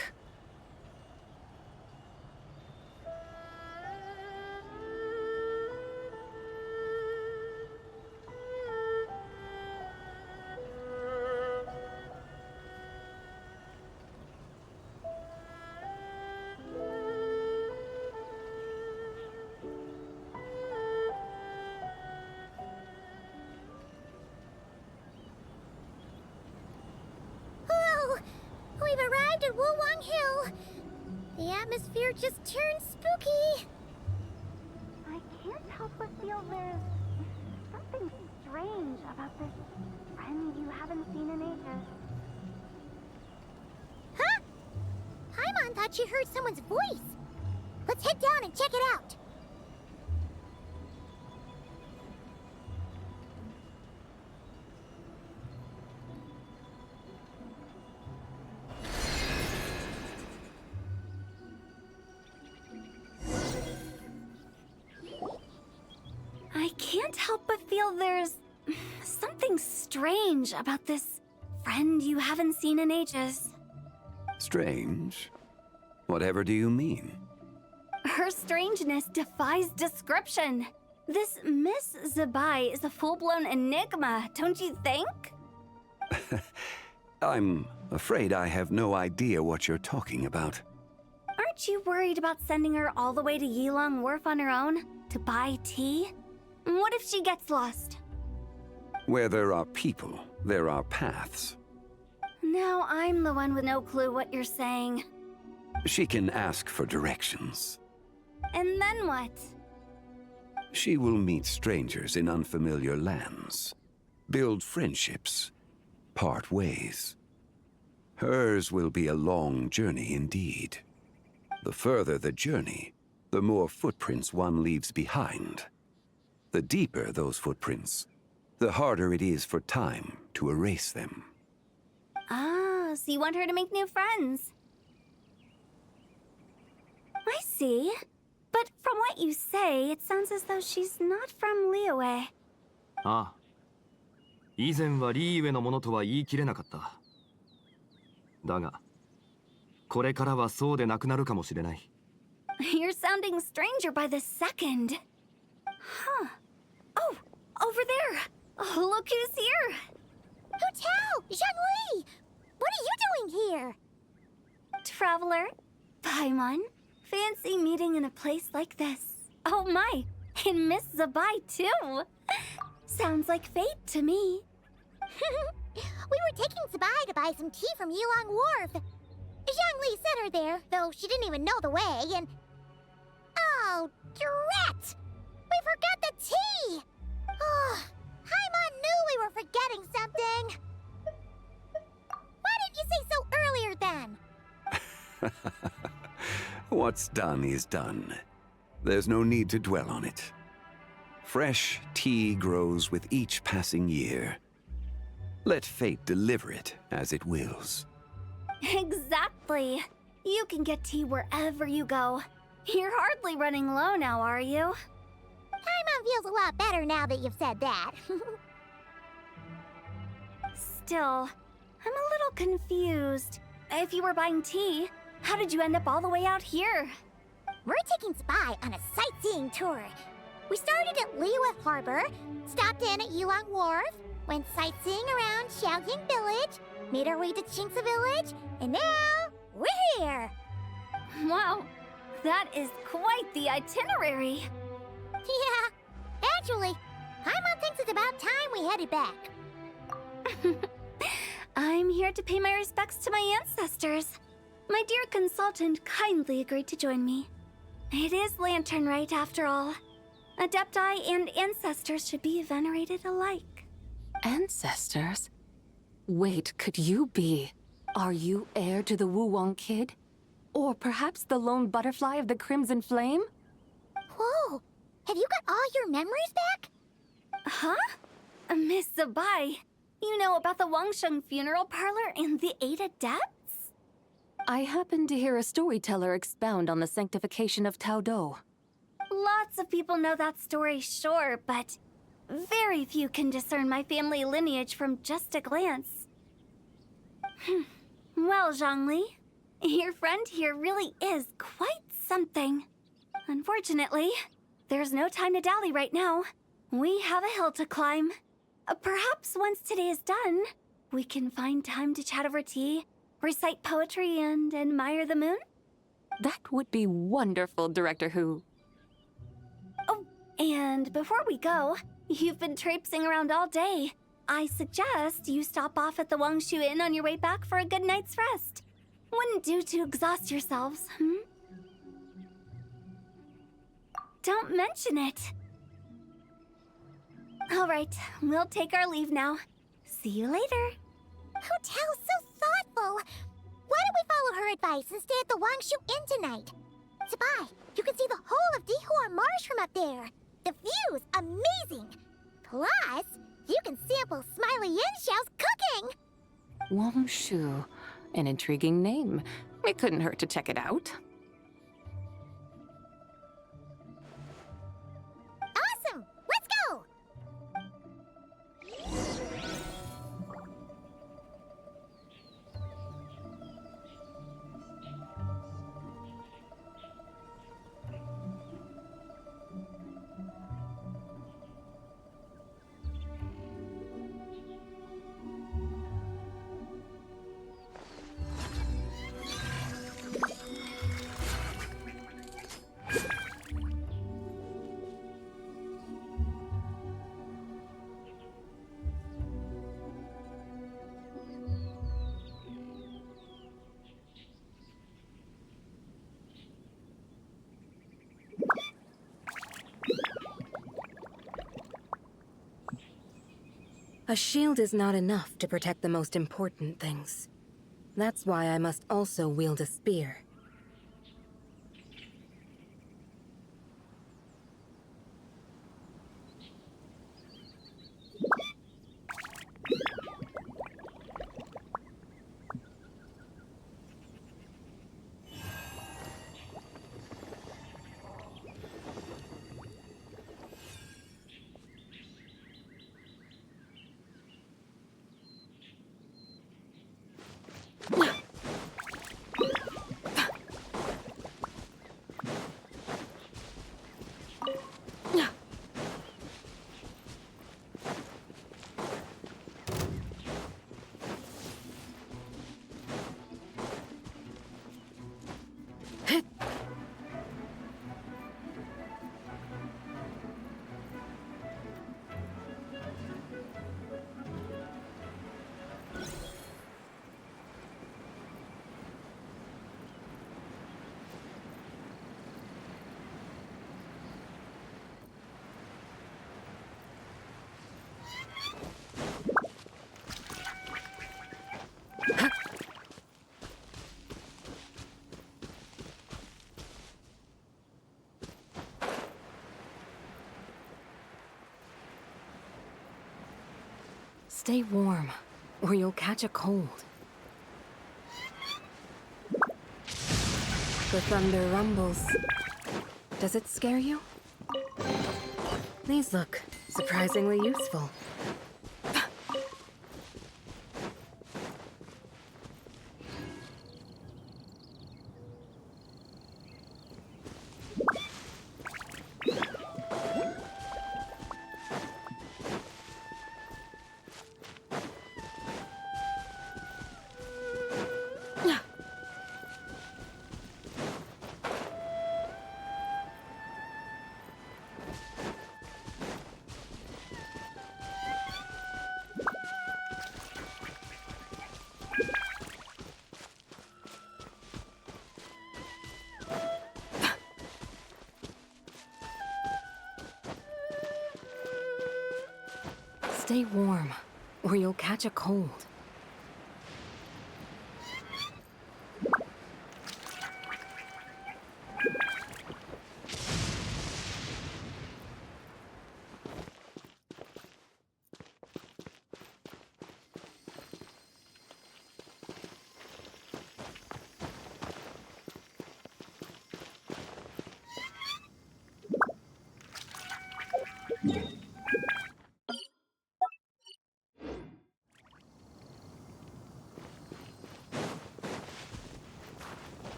Whoa! We've arrived at Wulwang Hill. The atmosphere just turned spooky. I can't help but feel there's something strange about this friend you haven't seen in ages. Huh? Paimon thought she heard someone's voice. Let's head down and check it out. I can't help but feel there's something strange about this friend you haven't seen in ages. Strange? Whatever do you mean? Her strangeness defies description. This Miss Zabai is a full-blown enigma, don't you think? I'm afraid I have no idea what you're talking about. Aren't you worried about sending her all the way to Yilong Wharf on her own to buy tea? What if she gets lost? Where there are people, there are paths. Now I'm the one with no clue what you're saying. She can ask for directions. And then what? She will meet strangers in unfamiliar lands, build friendships, part ways. Hers will be a long journey indeed. The further the journey, the more footprints one leaves behind. The deeper those footprints, the harder it is for time to erase them. Ah, so you want her to make new friends. I see. But from what you say, it sounds as though she's not from Liyue. ああ。以前はリーウェのものとは言い切れなかった。だが、これからはそうでなくなるかもしれない。You're sounding stranger by the second. Huh. Oh, over there. Oh, look who's here. Hu Tao! Zhongli! What are you doing here? Traveler, Paimon, fancy meeting in a place like this. Oh my, and Miss Zabai too. Sounds like fate to me. We were taking Sabai to buy some tea from Yulong Wharf. Zhangli sent her there, though she didn't even know the way, and... Oh, drat! We forgot the tea! Oh, Paimon knew we were forgetting something. Why didn't you say so earlier then? What's done is done. There's no need to dwell on it. Fresh tea grows with each passing year. Let fate deliver it as it wills. Exactly. You can get tea wherever you go. You're hardly running low now, are you? Paimon feels a lot better now that you've said that. Still, I'm a little confused. If you were buying tea, how did you end up all the way out here? We're taking Spy on a sightseeing tour. We started at Liyue Harbor, stopped in at Yulong Wharf, went sightseeing around Xiaoying Village, made our way to Qingce Village, and now we're here. Wow, that is quite the itinerary. Yeah, actually, Paimon thinks it's about time we headed back. I'm here to pay my respects to my ancestors. My dear consultant kindly agreed to join me. It is Lantern Rite, after all. Adepti and ancestors should be venerated alike. Ancestors? Wait, could you be? Are you heir to the Wuwang kid? Or perhaps the lone butterfly of the Crimson Flame? Whoa, have you got all your memories back? Huh? Miss Zabai, you know about the Wangsheng funeral parlor and the 8 adepts? I happened to hear a storyteller expound on the sanctification of Tao Do. Lots of people know that story, sure, but very few can discern my family lineage from just a glance. Well, Zhangli, your friend here really is quite something. Unfortunately, there's no time to dally right now. We have a hill to climb. Perhaps once today is done, we can find time to chat over tea, recite poetry, and admire the moon? That would be wonderful, Director Hu. Oh, and before we go, you've been traipsing around all day. I suggest you stop off at the Wangshu Inn on your way back for a good night's rest. Wouldn't do to exhaust yourselves, Don't mention it. All right, we'll take our leave now. See you later. Hotel's so thoughtful. Why don't we follow her advice and stay at the Wangshu Inn tonight? Sabai, you can see the whole of Dihua Marsh from up there. The view's amazing. Plus, you can sample Smiley Yinxiao's cooking. Wangshu. An intriguing name. It couldn't hurt to check it out. Awesome! Let's go! A shield is not enough to protect the most important things. That's why I must also wield a spear. Stay warm, or you'll catch a cold. The thunder rumbles. Does it scare you? These look surprisingly useful. Stay warm, or you'll catch a cold.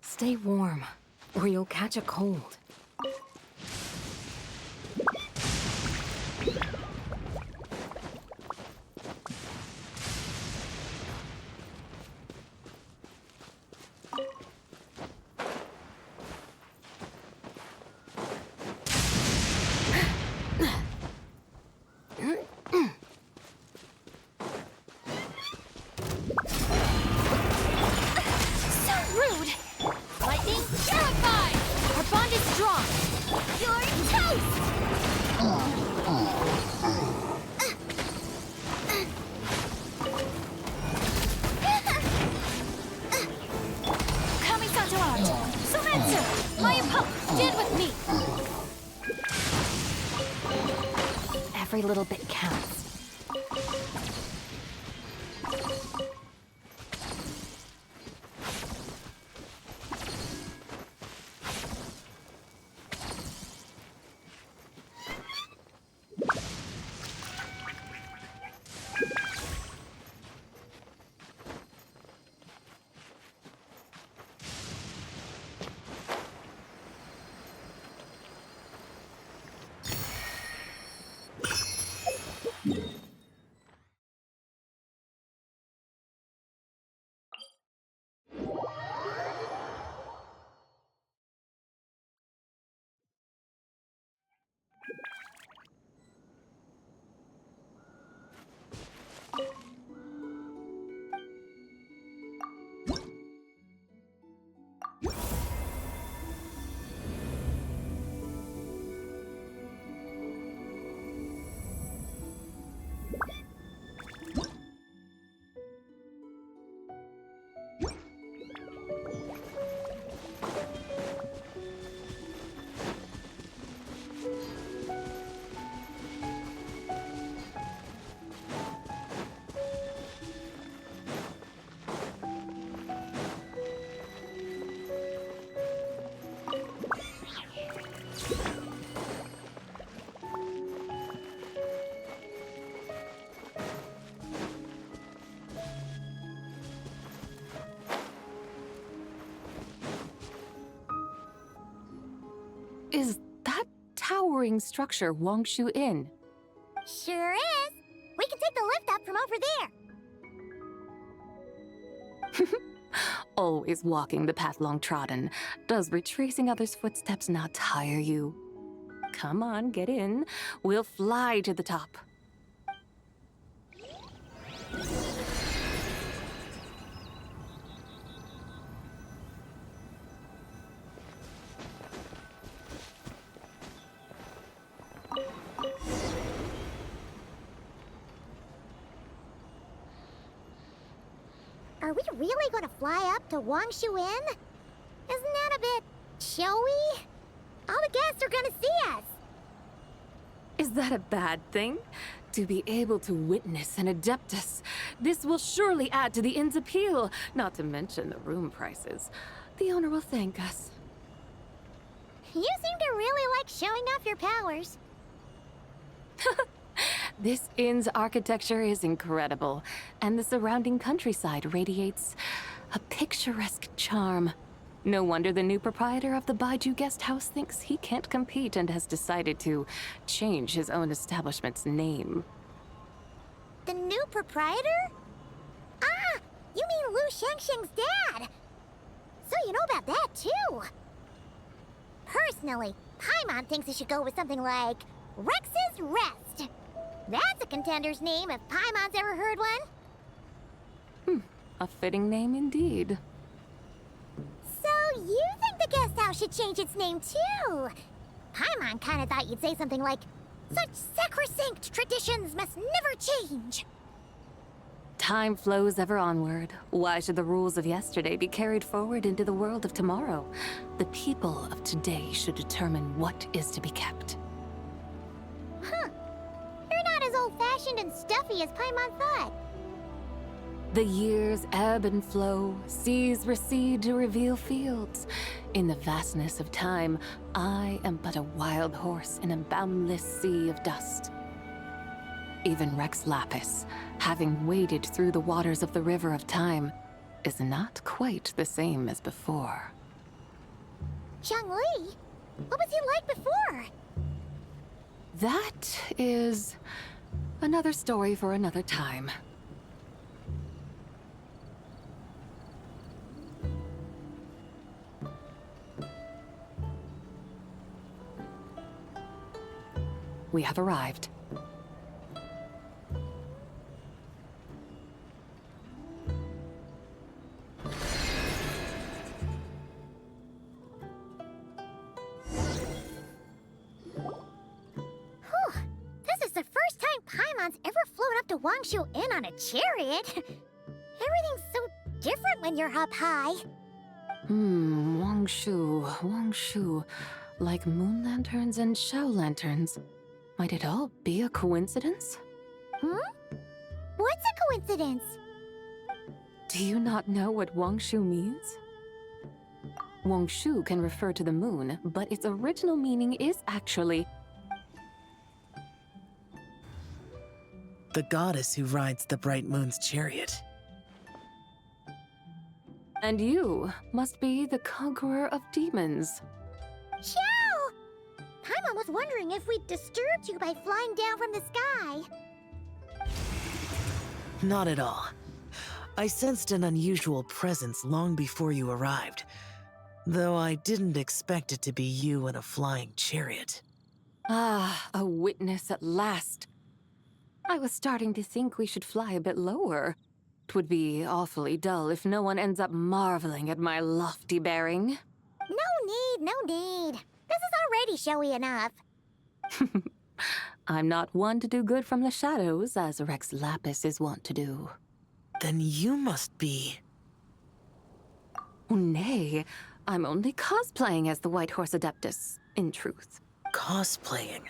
Stay warm, or you'll catch a cold. Every little bit counts. that towering structure Wangshu Inn? Sure is. We can take the lift up from over there. Always walking the path long trodden. Does retracing others' footsteps not tire you? Come on, get in. We'll fly to the top. Are we really going to fly up to Wangshu Inn? Isn't that a bit showy? All the guests are going to see us. Is that a bad thing? To be able to witness an Adeptus. This will surely add to the inn's appeal, not to mention the room prices. The owner will thank us. You seem to really like showing off your powers. This inn's architecture is incredible, and the surrounding countryside radiates a picturesque charm. No wonder the new proprietor of the Baiju guest house thinks he can't compete and has decided to change his own establishment's name. The new proprietor? Ah, you mean Lu Shengsheng's dad. So you know about that, too. Personally, Paimon thinks it should go with something like Rex's Rest. That's a contender's name if Paimon's ever heard one. A fitting name indeed. So you think the guest house should change its name, too? Paimon kinda thought you'd say something like, such sacrosanct traditions must never change. Time flows ever onward. Why should the rules of yesterday be carried forward into the world of tomorrow? The people of today should determine what is to be kept. Huh. You're not as old-fashioned and stuffy as Paimon thought. The years ebb and flow, seas recede to reveal fields. In the vastness of time, I am but a wild horse in a boundless sea of dust. Even Rex Lapis, having waded through the waters of the river of time, is not quite the same as before. Zhongli? What was he like before? That is another story for another time. We have arrived. This is the first time Paimon's ever flown up to Wangshu Inn on a chariot. Everything's so different when you're up high. Wangshu. Like moon lanterns and shell lanterns. Might it all be a coincidence? What's a coincidence? Do you not know what Wangshu means? Wangshu can refer to the moon, but its original meaning is actually the goddess who rides the bright moon's chariot. And you must be the conqueror of demons. Xiao! Paimon was wondering if we'd disturbed you by flying down from the sky. Not at all. I sensed an unusual presence long before you arrived, though I didn't expect it to be you in a flying chariot. Ah, a witness at last. I was starting to think we should fly a bit lower. 'Twould be awfully dull if no one ends up marveling at my lofty bearing. No need. This is already showy enough. I'm not one to do good from the shadows, as Rex Lapis is wont to do. Then you must be... Nay, I'm only cosplaying as the White Horse Adeptus, in truth. Cosplaying?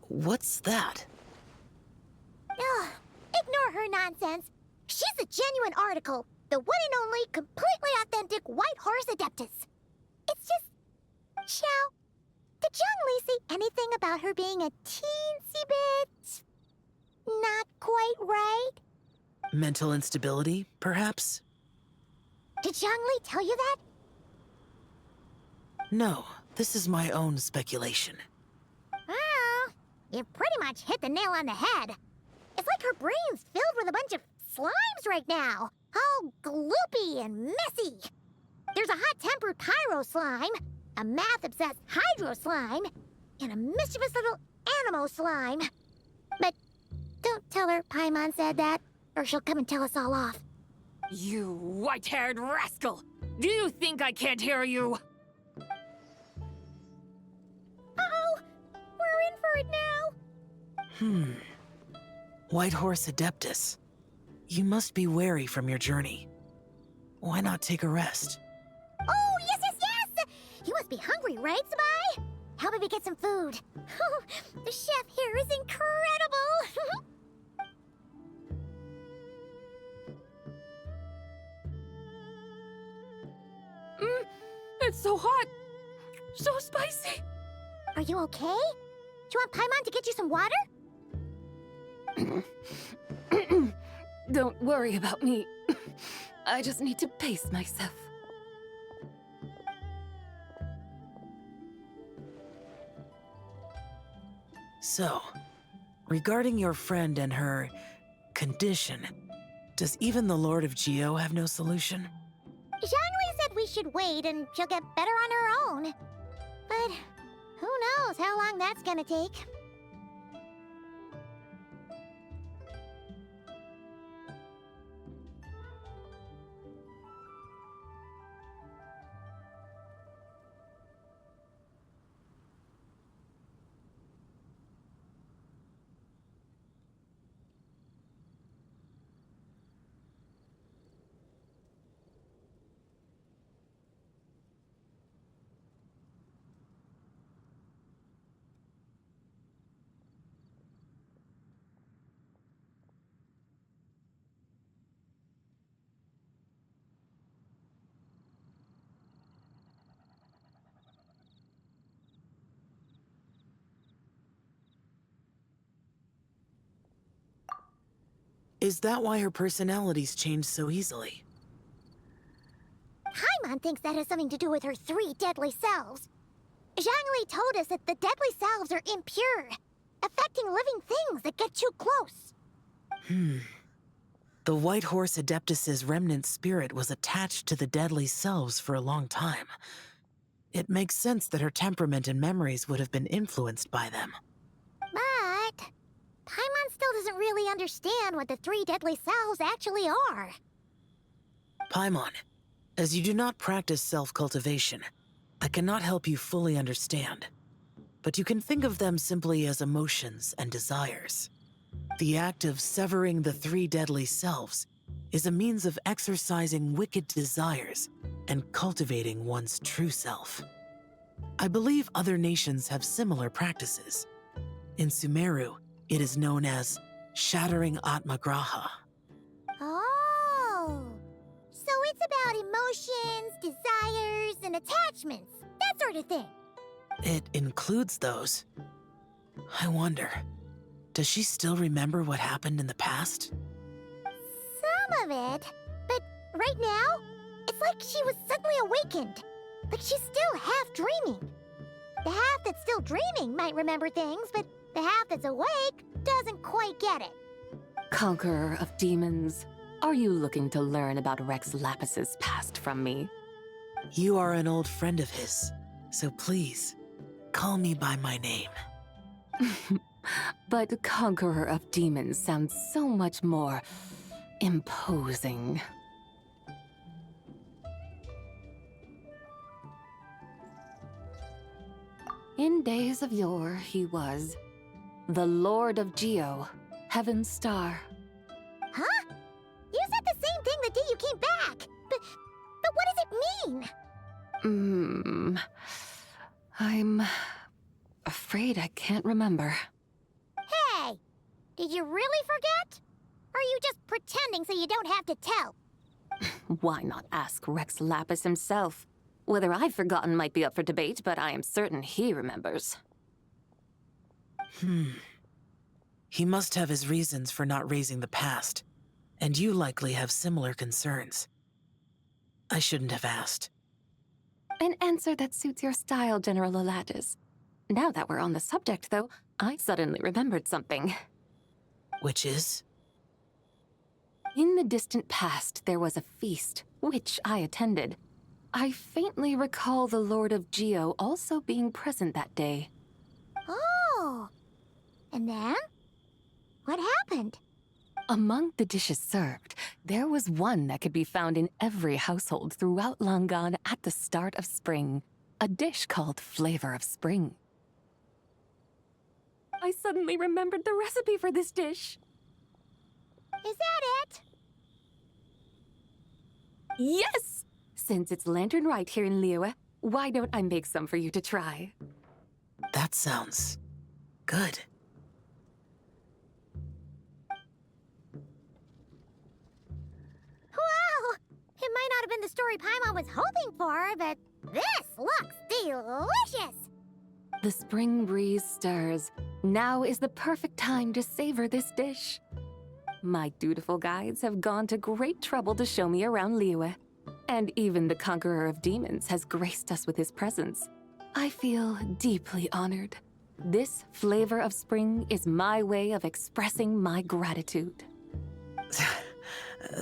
What's that? Ugh, ignore her nonsense. She's a genuine article. The one and only, completely authentic White Horse Adeptus. It's just... Xiao, did Zhongli say anything about her being a teensy bit... not quite right? Mental instability, perhaps? Did Zhongli tell you that? No, This is my own speculation. Well, you pretty much hit the nail on the head. It's like her brain's filled with a bunch of slimes right now. All gloopy and messy. There's a hot-tempered pyro slime, a math-obsessed hydro slime, and a mischievous little animal slime. But don't tell her Paimon said that, or she'll come and tell us all off. You white-haired rascal! Do you think I can't hear you? Uh-oh! We're in for it now! White Horse Adeptus. You must be wary from your journey. Why not take a rest? Oh, yes, yes, yes! You must be hungry, right, Sabai? How about we get some food? Oh, the chef here is incredible! It's so hot! So spicy! Are you okay? Do you want Paimon to get you some water? Don't worry about me. I just need to pace myself. So, regarding your friend and her condition, does even the Lord of Geo have no solution? Zhongli said we should wait and she'll get better on her own. But who knows how long that's gonna take. Is that why her personalities change so easily? Paimon thinks that has something to do with her 3 deadly selves. Zhongli told us that the deadly selves are impure, affecting living things that get too close. The White Horse Adeptus's remnant spirit was attached to the deadly selves for a long time. It makes sense that her temperament and memories would have been influenced by them. But Paimon still doesn't really understand what the 3 deadly selves actually are. Paimon, as you do not practice self-cultivation, I cannot help you fully understand. But you can think of them simply as emotions and desires. The act of severing the 3 deadly selves is a means of exercising wicked desires and cultivating one's true self. I believe other nations have similar practices. In Sumeru, it is known as shattering Atmagraha. Oh, so it's about emotions, desires, and attachments, that sort of thing. It includes those. I wonder, does she still remember what happened in the past? Some of it, but right now, it's like she was suddenly awakened. Like she's still half dreaming. The half that's still dreaming might remember things, but the half that's awake doesn't quite get it. Conqueror of demons, are you looking to learn about Rex Lapis's past from me? You are an old friend of his, so please, call me by my name. But Conqueror of Demons sounds so much more imposing. In days of yore, he was the Lord of Geo, Heaven's Star. Huh? You said the same thing the day you came back, but what does it mean? I'm afraid I can't remember. Hey, did you really forget? Or are you just pretending so you don't have to tell? Why not ask Rex Lapis himself? Whether I've forgotten might be up for debate, but I am certain he remembers. He must have his reasons for not raising the past, and you likely have similar concerns. I shouldn't have asked. An answer that suits your style, General Elatis. Now that we're on the subject, though, I suddenly remembered something. Which is? In the distant past, there was a feast, which I attended. I faintly recall the Lord of Geo also being present that day. Oh! And then? What happened? Among the dishes served, there was one that could be found in every household throughout Langan at the start of spring. A dish called Flavor of Spring. I suddenly remembered the recipe for this dish. Is that it? Yes! Since it's Lantern Right here in Liyue, why don't I make some for you to try? That sounds good. Wow! It might not have been the story Paimon was hoping for, but this looks delicious! The spring breeze stirs. Now is the perfect time to savor this dish. My dutiful guides have gone to great trouble to show me around Liyue. And even the Conqueror of Demons has graced us with his presence. I feel deeply honored. This Flavor of Spring is my way of expressing my gratitude.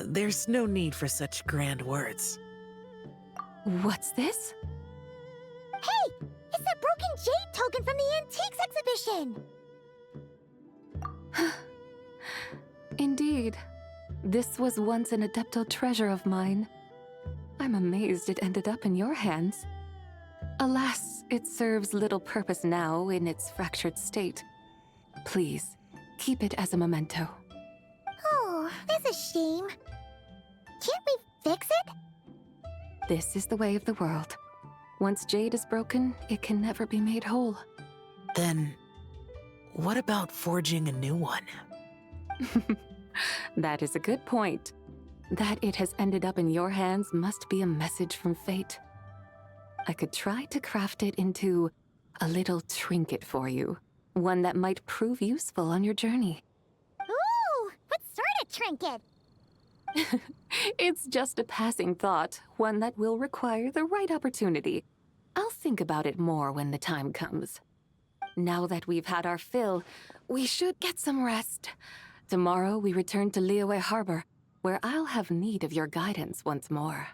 There's no need for such grand words. What's this? Hey! It's that broken jade token from the Antiques exhibition! Indeed. This was once an Adeptal treasure of mine. I'm amazed it ended up in your hands. Alas, it serves little purpose now in its fractured state. Please, keep it as a memento. Oh, that's a shame. Can't we fix it? This is the way of the world. Once jade is broken, it can never be made whole. Then, what about forging a new one? That is a good point. That it has ended up in your hands must be a message from fate. I could try to craft it into a little trinket for you. One that might prove useful on your journey. Ooh! What sort of trinket? It's just a passing thought, one that will require the right opportunity. I'll think about it more when the time comes. Now that we've had our fill, we should get some rest. Tomorrow we return to Liyue Harbor, where I'll have need of your guidance once more.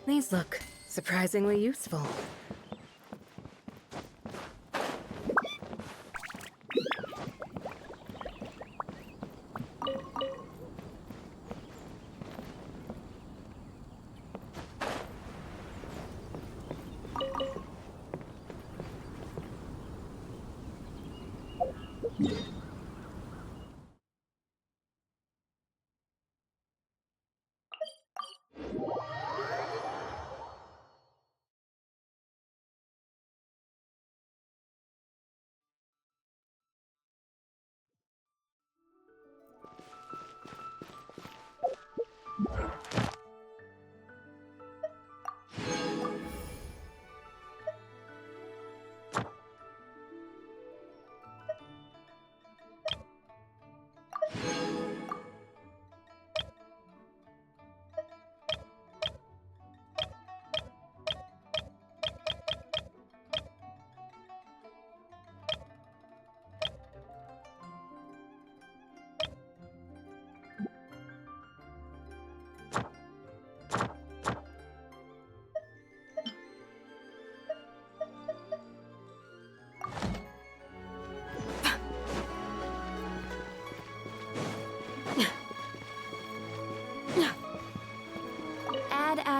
These look surprisingly useful.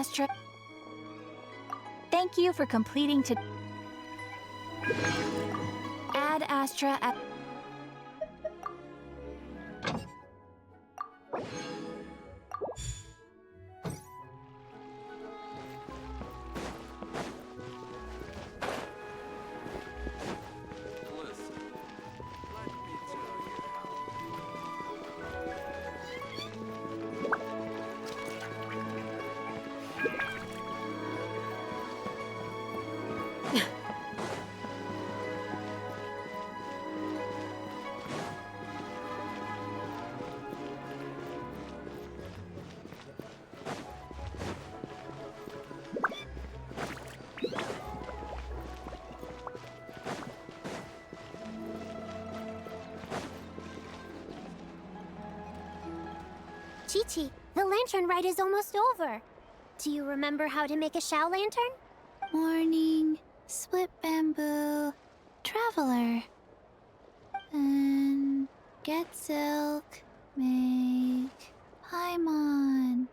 Astra. Thank you for completing to. Add Astra at. Chi-Chi, the lantern ride is almost over. Do you remember how to make a Shao lantern? Morning, split bamboo, traveler. And get silk, make Paimon.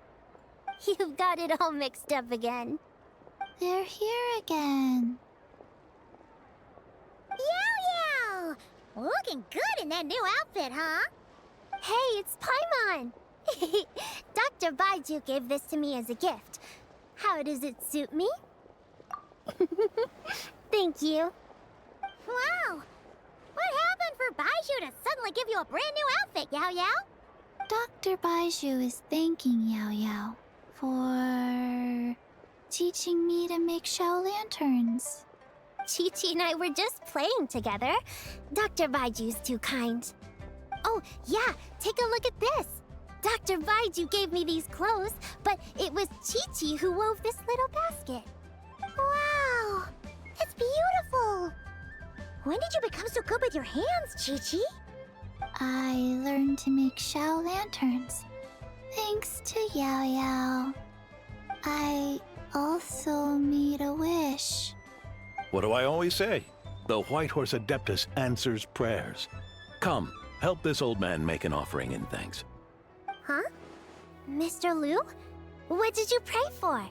You've got it all mixed up again. They're here again. Yow Yow! Looking good in that new outfit, huh? Hey, it's Paimon! Dr. Baiju gave this to me as a gift. How does it suit me? Thank you. Wow! What happened for Baiju to suddenly give you a brand new outfit, Yao Yao? Dr. Baiju is thanking Yao Yao for teaching me to make Shao lanterns. Chi-Chi and I were just playing together. Dr. Baiju's too kind. Oh, yeah, take a look at this. Dr. Baiju gave me these clothes, but it was Chi-Chi who wove this little basket. Wow, it's beautiful. When did you become so good with your hands, Chi-Chi? I learned to make Shao lanterns, thanks to Yao Yao. I also made a wish. What do I always say? The White Horse Adeptus answers prayers. Come, help this old man make an offering in thanks. Huh? Mr. Liu? What did you pray for?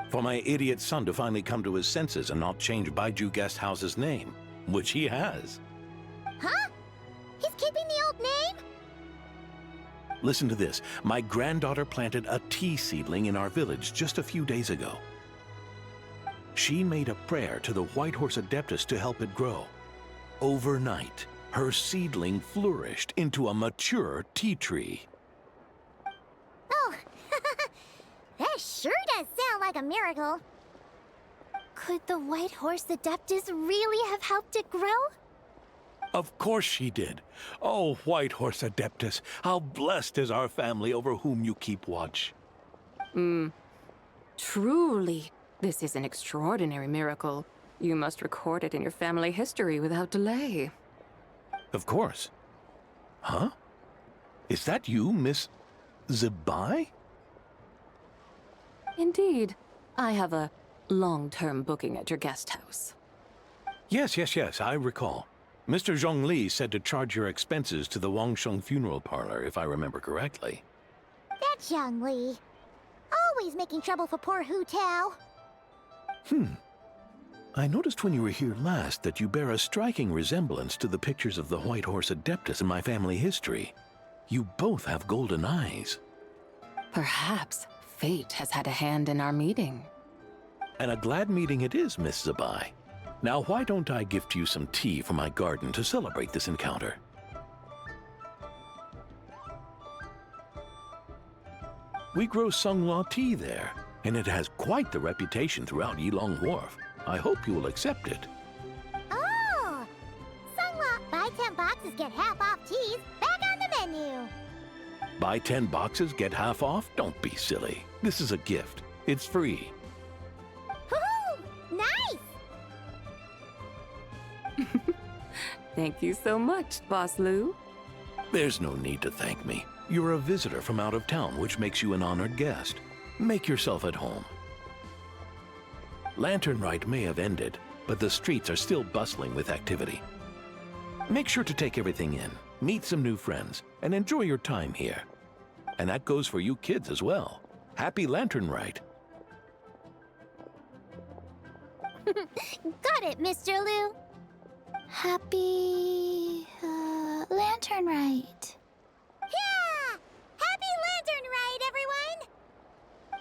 For my idiot son to finally come to his senses and not change Baiju Guest House's name, which he has. Huh? He's keeping the old name? Listen to this. My granddaughter planted a tea seedling in our village just a few days ago. She made a prayer to the White Horse Adeptus to help it grow. Overnight, her seedling flourished into a mature tea tree. Oh, that sure does sound like a miracle. Could the White Horse Adeptus really have helped it grow? Of course she did. Oh, White Horse Adeptus, how blessed is our family over whom you keep watch. Truly, this is an extraordinary miracle. You must record it in your family history without delay. Of course. Huh? Is that you, Miss Zebai? Indeed. I have a long-term booking at your guest house. Yes, I recall. Mr. Zhongli said to charge your expenses to the Wangsheng funeral parlor, if I remember correctly. That's Young Li. Always making trouble for poor Hu Tao. I noticed when you were here last that you bear a striking resemblance to the pictures of the White Horse Adeptus in my family history. You both have golden eyes. Perhaps fate has had a hand in our meeting. And a glad meeting it is, Miss Zebai. Now, why don't I gift you some tea from my garden to celebrate this encounter? We grow Sunghua tea there, and it has quite the reputation throughout Yilong Wharf. I hope you will accept it. Oh! Sunghua, buy 10 boxes, get half off teas. Back on the menu. Buy 10 boxes, get half off? Don't be silly. This is a gift. It's free. Woohoo! Nice! Thank you so much, Boss Liu. There's no need to thank me. You're a visitor from out of town, which makes you an honored guest. Make yourself at home. Lantern Rite may have ended, but the streets are still bustling with activity. Make sure to take everything in, meet some new friends, and enjoy your time here. And that goes for you kids as well. Happy Lantern Rite. Got it, Mr. Liu. Happy... Lantern Rite. Yeah! Happy Lantern Ride, everyone!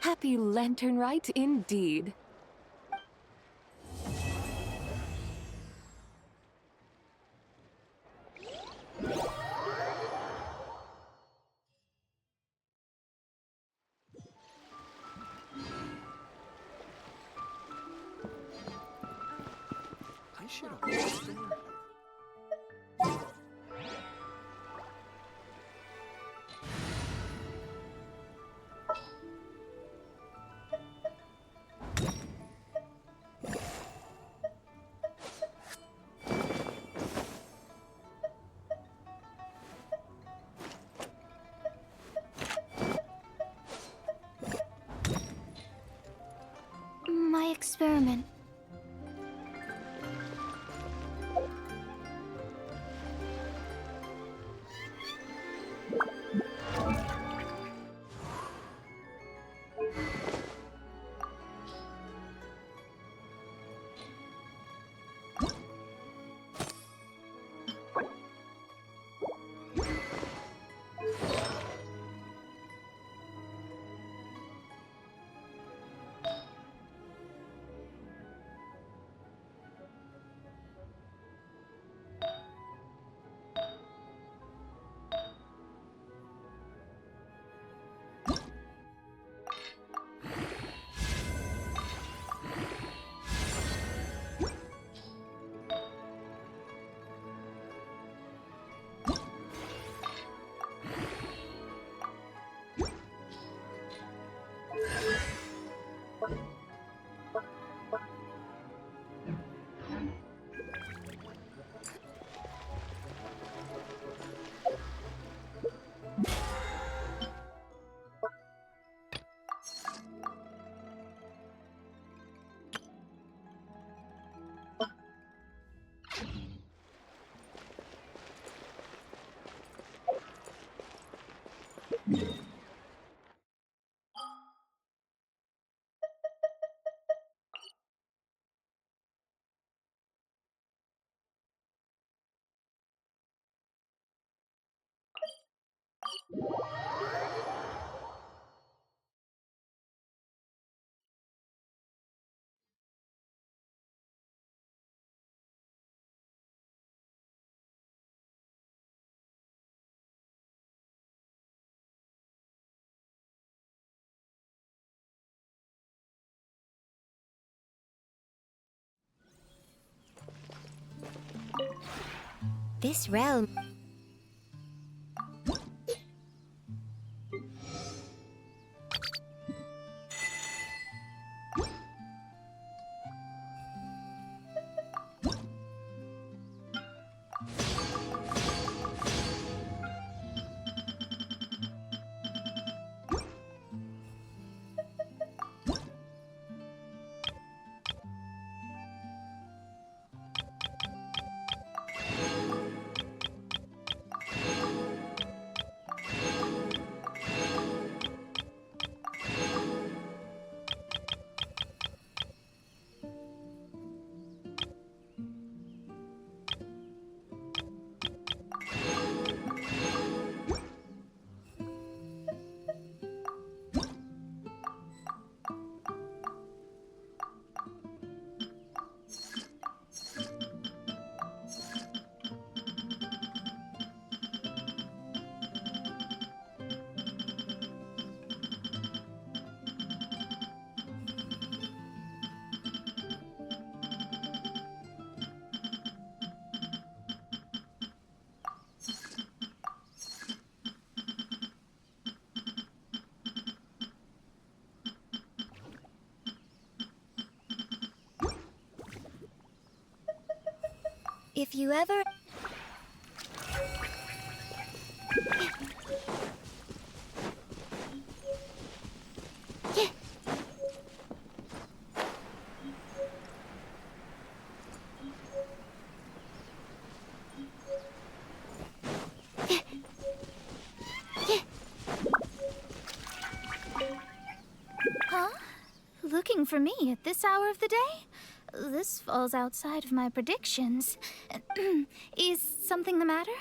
Happy Lantern Rite indeed. I should have watched her. My experiment. This realm... If you ever... Huh? Looking for me at this hour of the day? This falls outside of my predictions. Is something the matter?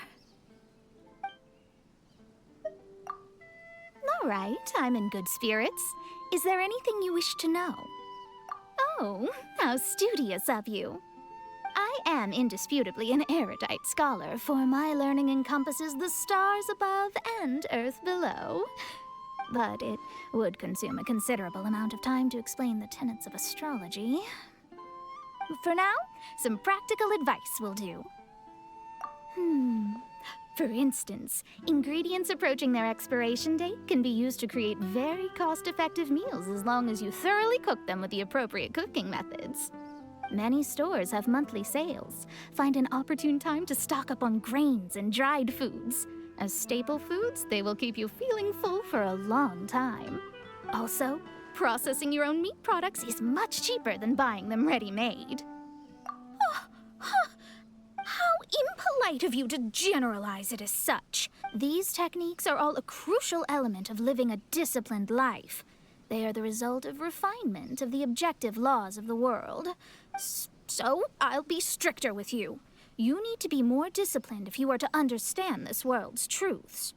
All right, I'm in good spirits. Is there anything you wish to know? Oh, how studious of you. I am indisputably an erudite scholar, for my learning encompasses the stars above and Earth below. But it would consume a considerable amount of time to explain the tenets of astrology. For now, some practical advice will do. For instance, ingredients approaching their expiration date can be used to create very cost-effective meals as long as you thoroughly cook them with the appropriate cooking methods. Many stores have monthly sales. Find an opportune time to stock up on grains and dried foods. As staple foods, they will keep you feeling full for a long time. Also, processing your own meat products is much cheaper than buying them ready-made. How impolite of you to generalize it as such. These techniques are all a crucial element of living a disciplined life. They are the result of refinement of the objective laws of the world. So, I'll be stricter with you. You need to be more disciplined if you are to understand this world's truths.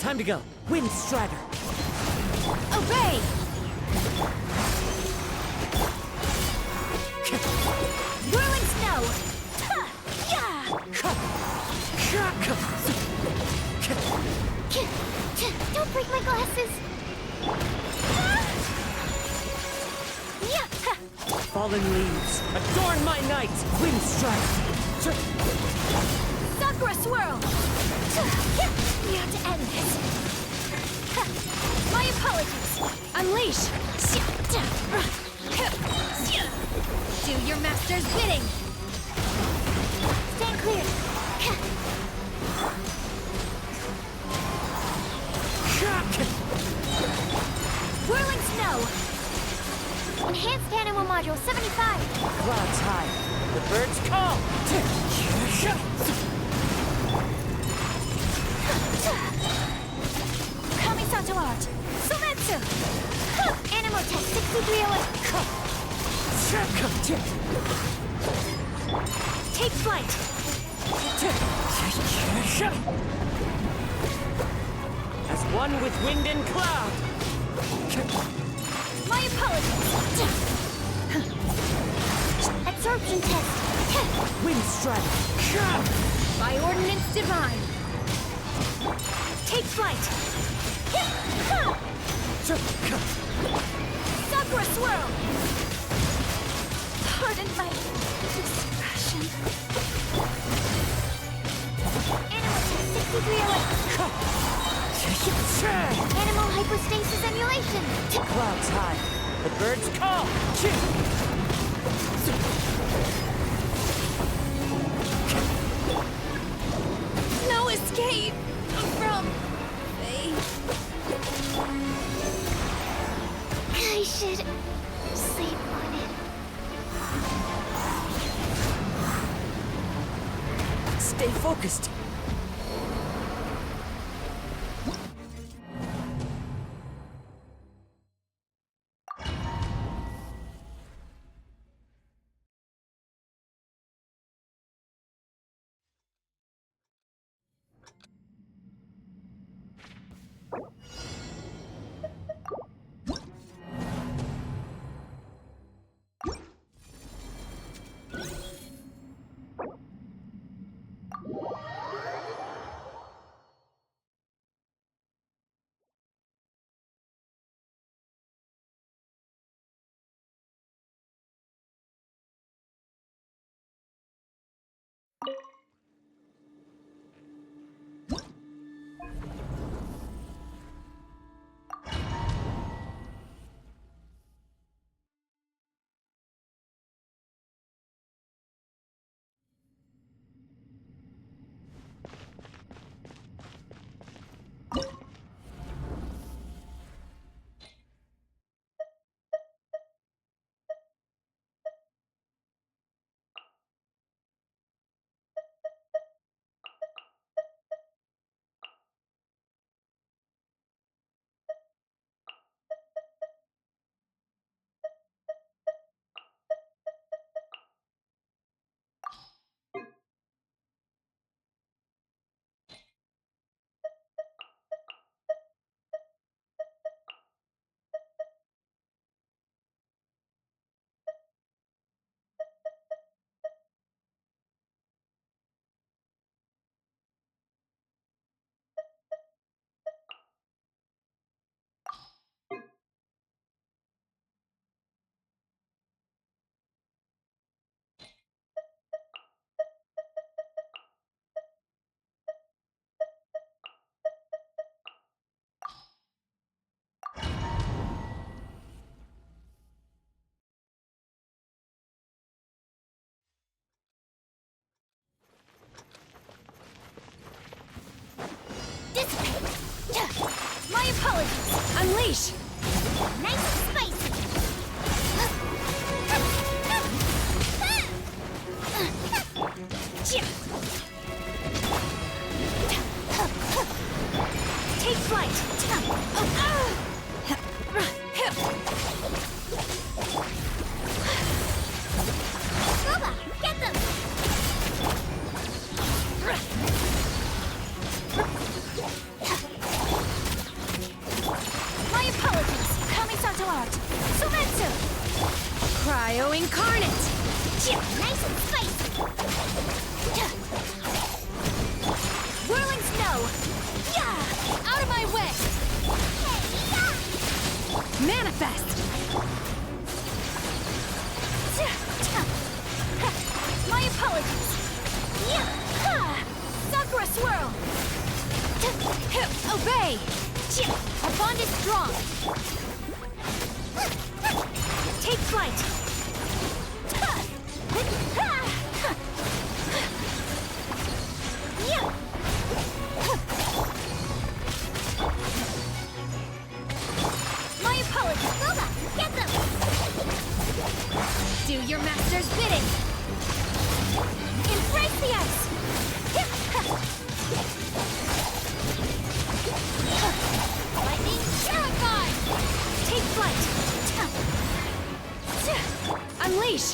Time to go. Wind Strider. Obey! Whirling snow! Yeah! Don't break my glasses! Fallen leaves. Adorn my night. Wind Strider. Sakura swirl! We have to end this. My apologies. Unleash! Do your master's bidding! Stand clear! Whirling snow! Enhanced animal module 75! Clouds high. The birds call. Kamisato art! Sumetsu! Animal test 6301! Take flight! As one with wind and cloud. My apologies! Absorption test! Wind Strider. By ordinance divine! Take flight! Sakura swirl! Pardon my discretion. Animal test 6301! Animal hypostasis emulation! Clouds high. The birds call. No escape from fate. I should sleep on it. Stay focused. Unleash! Nice and spicy. Take flight. Boba, get them. My apologies. Kamisato out. Sumetsu. Cryo Incarnate! Nice and spicy. Whirling snow. Yeah! Out of my way. Manifest! My apologies. Sakura swirl. Obey! Our bond is strong. Take flight. My apologies. Boba, get them. Do your master's bidding. Embrace the ice. Lightning terrified. Take flight. Unleash!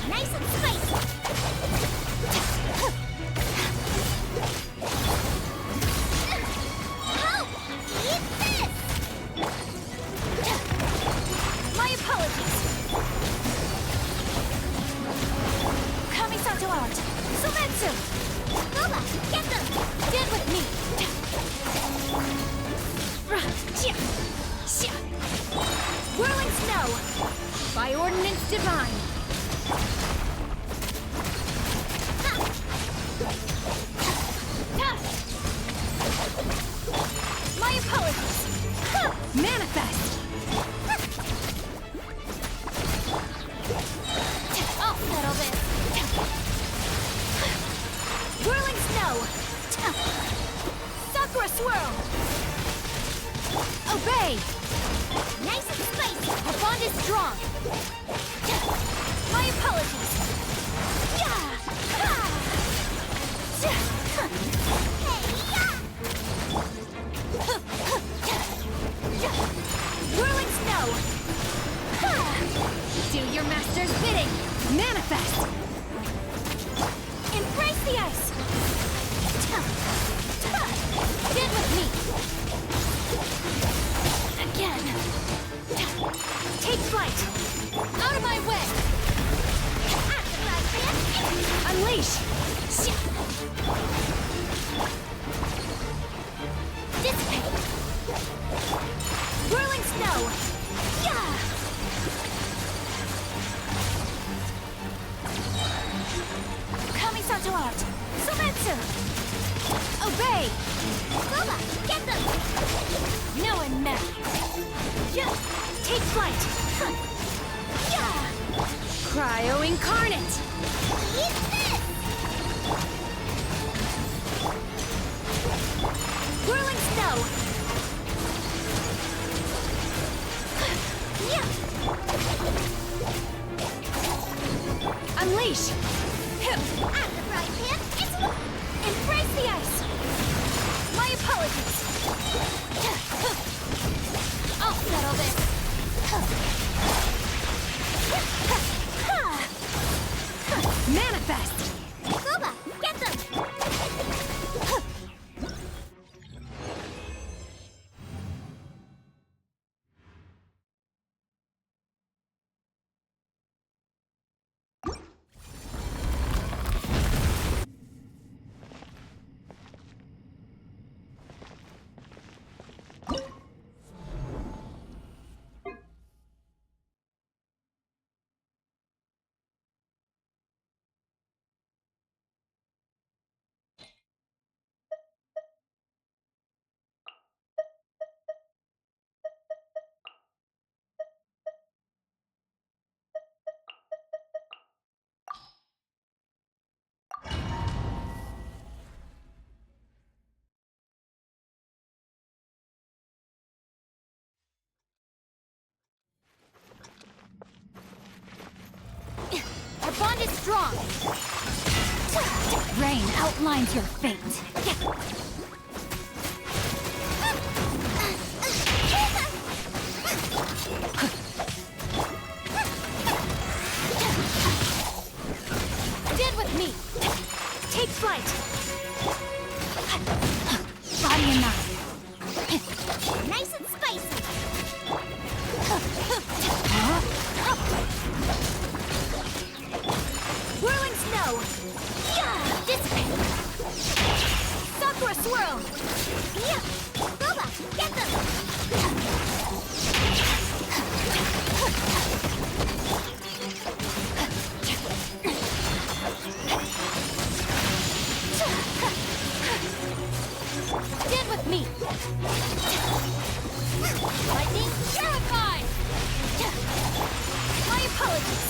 Nice and spicy. Help! Eat this. My apologies. Kamisato out. Sumetsu. Boba, get them. Get with me. Whirling snow. By ordinance divine! My apologies. Manifest! I'll settle this. Whirling snow. Sakura swirl. Obey! Nice and spicy. Our bond is strong. My apologies. Whirling snow. Do your master's bidding! Manifest! Embrace the ice. Get with me. Again. Take flight. Out of my way. Unleash! Dissipate. Whirling snow. Yeah. Kamisato out. Sumetsu. Obey! Boba, get them. No one mad. Take flight. Yeah. Cryo Incarnate! Eat this. Whirling snow. Unleash! At the frying pan, it's Embrace the ice. My apologies. I'll settle this. Manifest! Boba, get them. strong! Rain outlines your fate. Stand with me! Take flight! Body and mind. Nice and spicy! Whirling snow! Dissipate! Sakura swirl! Yeah! Boba, get them! Stand with me! Lightning terrified! My apologies!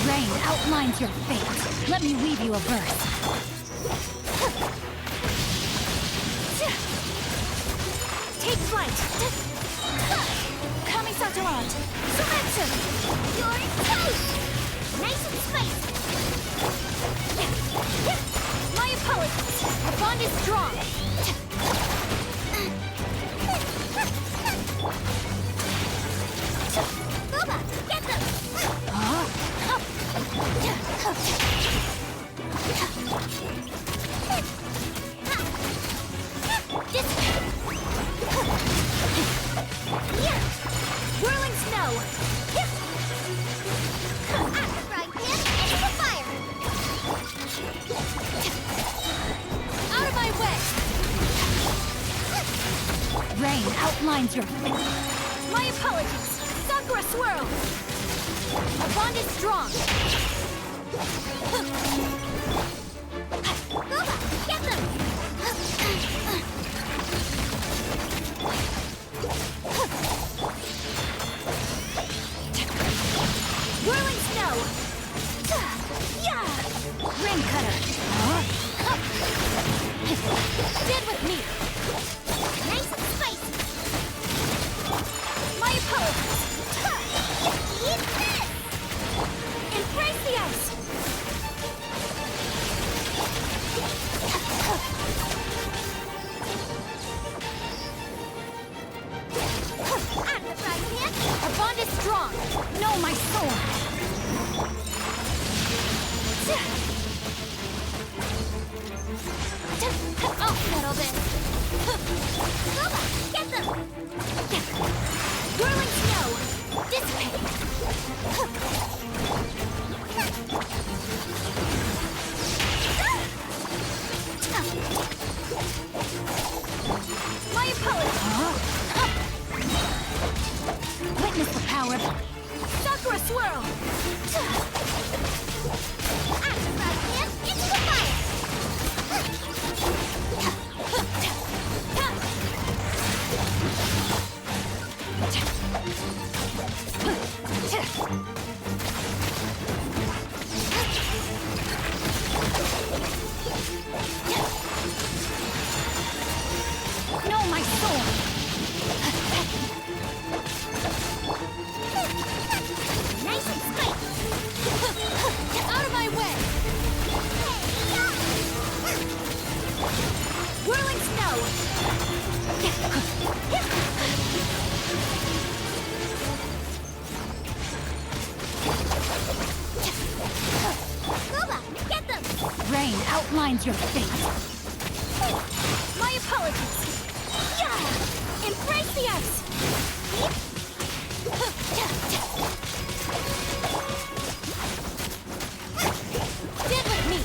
Rain outlines your fate. Let me weave you a verse. Take flight! Kami-Satoran! Sumetsu! You're toast! Nice and spicy! My apologies! Our bond is strong! Boba, get them! Whirling snow! Frying pan into the fire! Out of my way! Rain outlines your fate. My apologies! Sakura swirl! Our bond is strong! Boba, get them! Whirling snow! Rain cutter! Stand with me! Nice and spicy! My apologies! Eat this! Embrace the ice! Out of the frying pan! Our bond is strong! Know my sword! I'll settle this! Boba, get them! Whirling snow! Dissipate! My apologies! Witness the power of Sakura swirl! Out of the frying pan, into the fire! Know my sword! Nice and spicy! Out of my way! Whirling snow! Boba, get them! Rain outlines your fate. My apologies! Embrace the ice! Stand with me!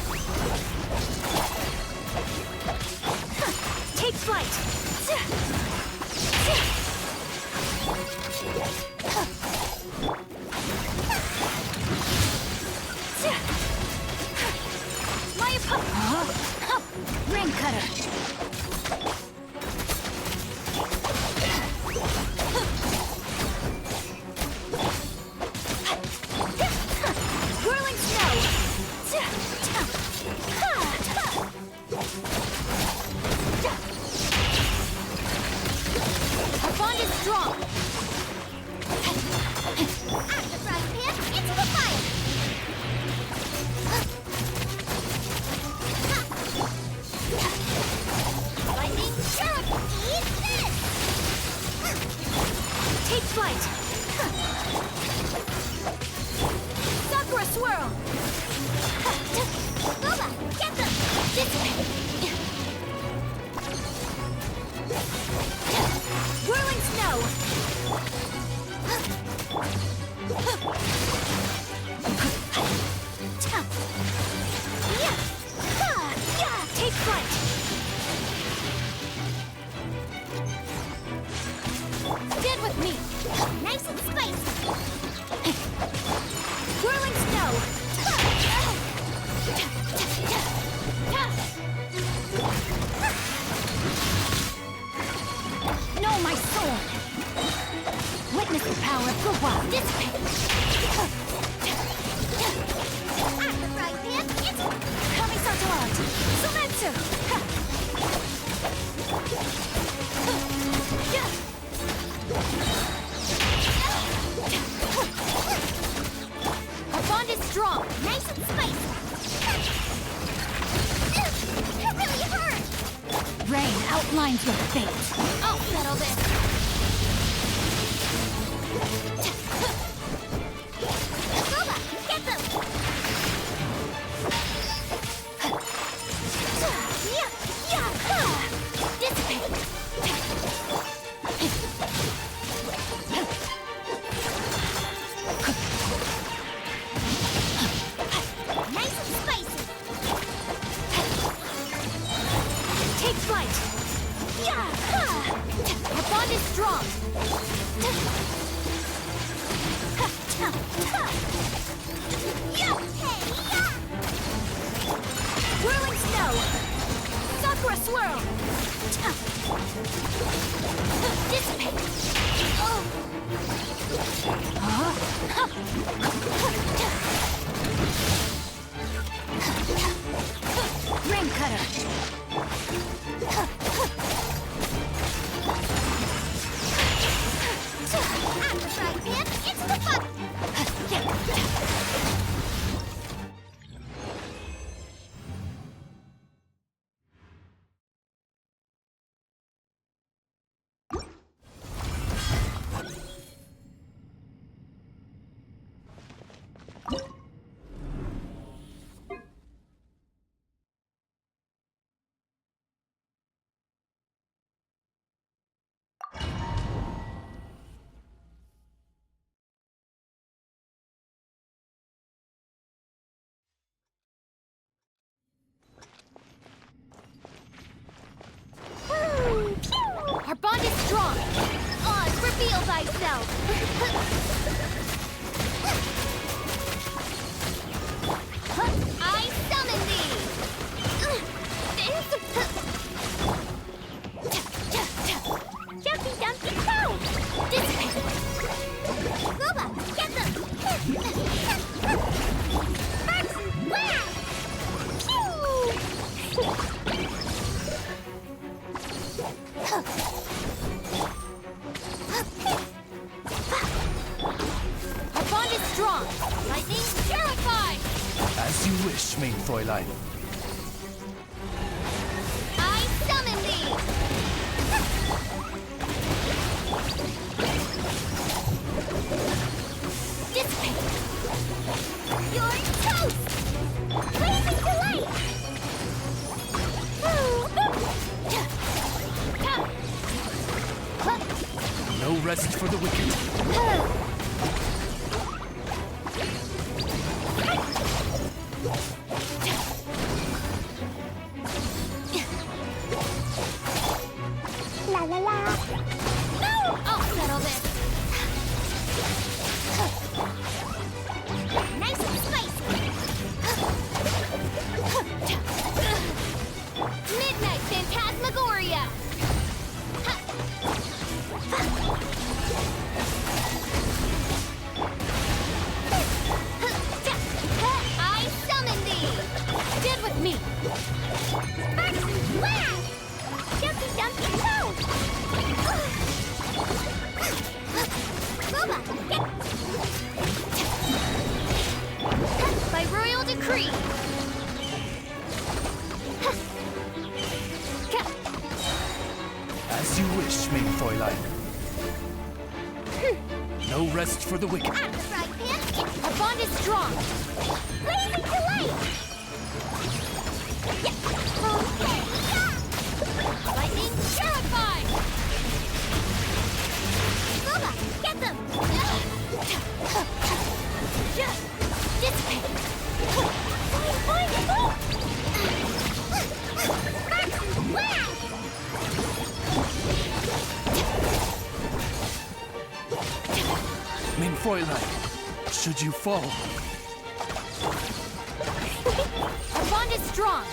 Take flight! My apologies! Rain cutter! Whirling snow! Our bond is strong! Out of the frying pan, into the fire! Dissipate! Whirling snow! Take flight! Stand with me! Nice and spicy! Whirling snow! Know my sword! Witness the power of the wild! Dissipate! Coming Sartalot! Sumetsu! Our bond is strong! Nice and spicy! It really hurt! Rain outlines your fate! I'll settle this! Boba, get them! Dissipate! Nice and spicy! Take flight! Our bond is strong! Whirling snow! Sakura swirl! Dissipate! Ring cutter! At the right hand, into the butt! Our bond is strong! Oz, reveal thyself! I summon thee! Jumpy Dumpy Toe! Dissipate! Boba, get them! Sparks and blast! Pew! Our bond is strong! Lightning terrified! As you wish, main Fräulein. I summon thee! Dissipate! You're toast! Blazing delight! No rest for the wicked. La la la. No! I'll settle this. Nice and spicy. Midnight Phantasmagoria. I summon thee. Stand with me. Sparks and blast. Jumpy Dumpy Toe! Boba, get... By royal decree! As you wish, main Fräulein. No rest for the wicked. At the right hand, our bond is strong! Blazing delight! Fräulein. Should you fall, Our bond is strong.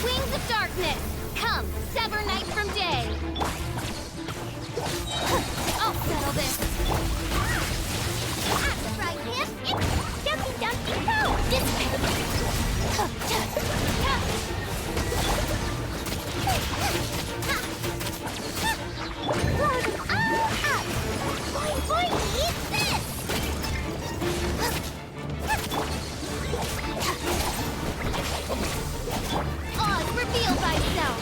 Wings of darkness, come, sever night from day. I'll settle this. At the right hand, it's Dumpty Dumpty Go! Dissipate! Boy, eat this! Oz, reveal thyself!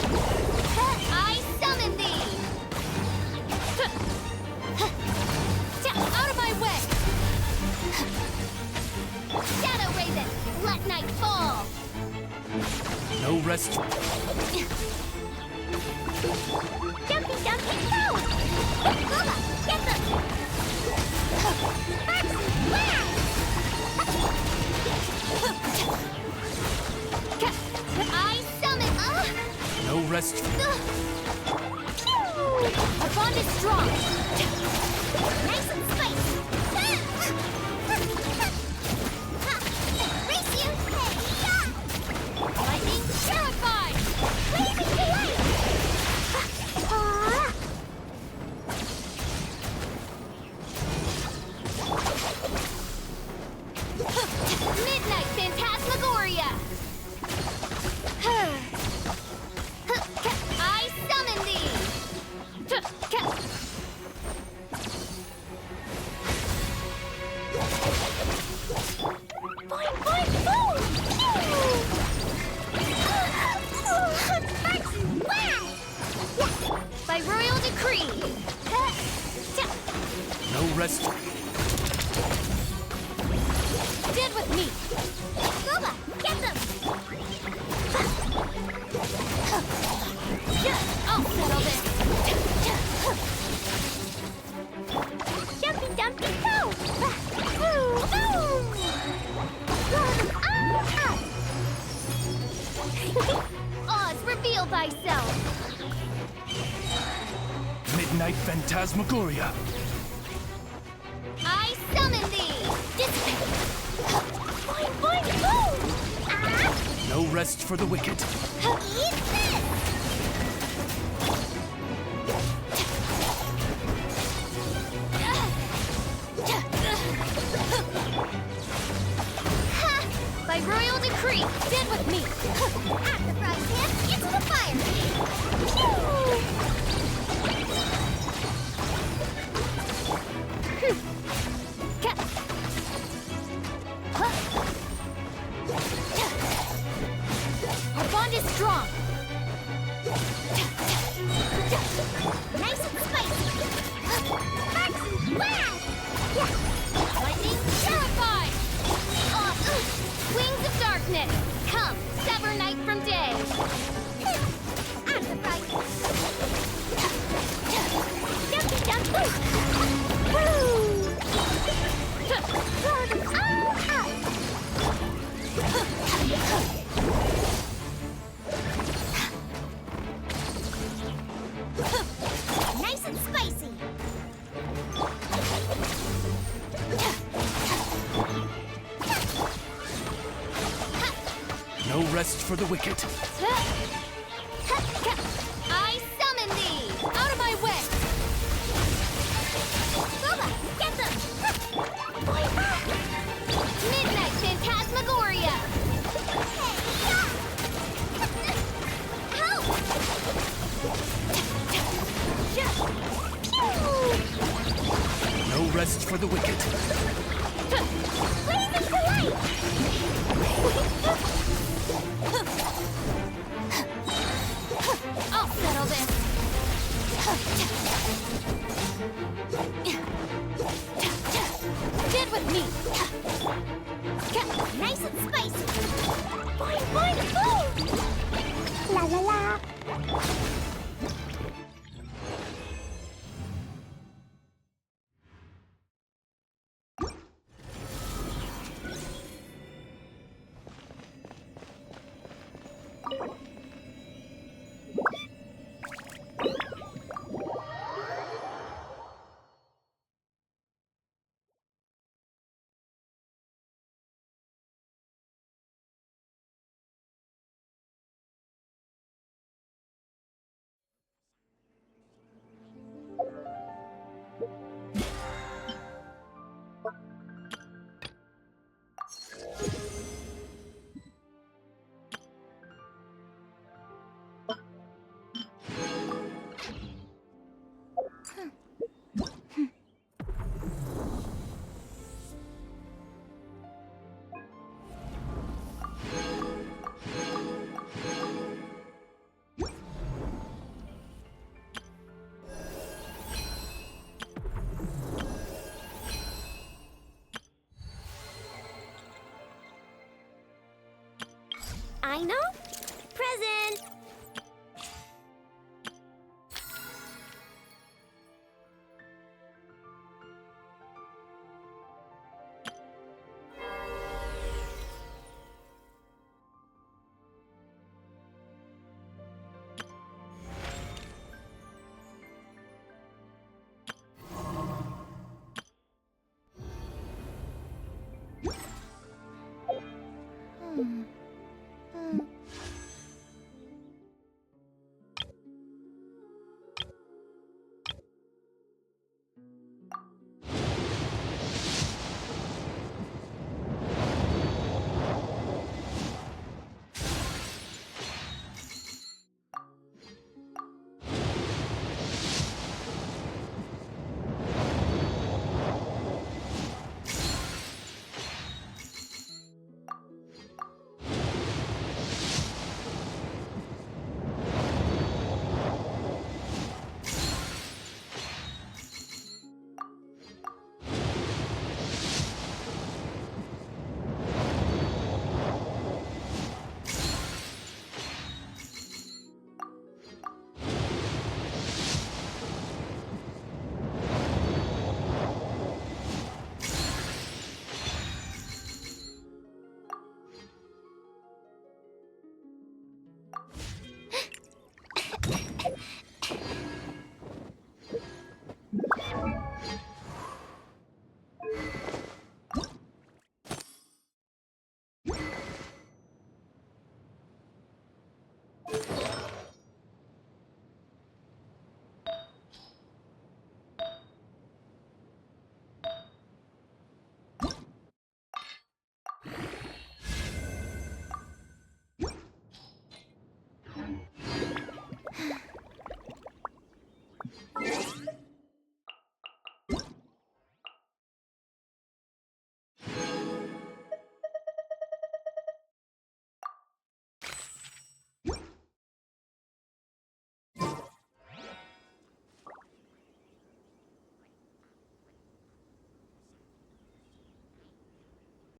I summon thee! Out of my way! Shadow Raven, let night fall! no rest. Dumpty Dumpty Go! Lula, get them! I summon! No rest. Our bond is strong! Nice and spicy! Race you! Lightning terrified! Blazing delight! Midnight Phantasmagoria! I summon thee! Boing, boing, boom! Wow! By royal decree! No rest. Did with me! Boba, get them! I'll settle this! Dumpty Dumpty Go! Oz, reveal thyself! Midnight Phantasmagoria. I summon thee! Dissipate! Boing, boing, boom! No rest for the wicked. Eat this! By royal decree, dead with me! At the frying pan, into the fire! Our bond is strong! Nice and spicy! Lightning terrified! Wings of darkness, come, sever night from day! At the right! Dumpty Dumpty! Nice and spicy! No rest for the wicked. I summon thee! Out of my way! Boba, get them! Midnight Phantasmagoria! Help! No rest for the wicked. Blazing delight! I'll settle this. Did with me. Nice and spicy. Boing, boing, boom! La la la. I know. Present!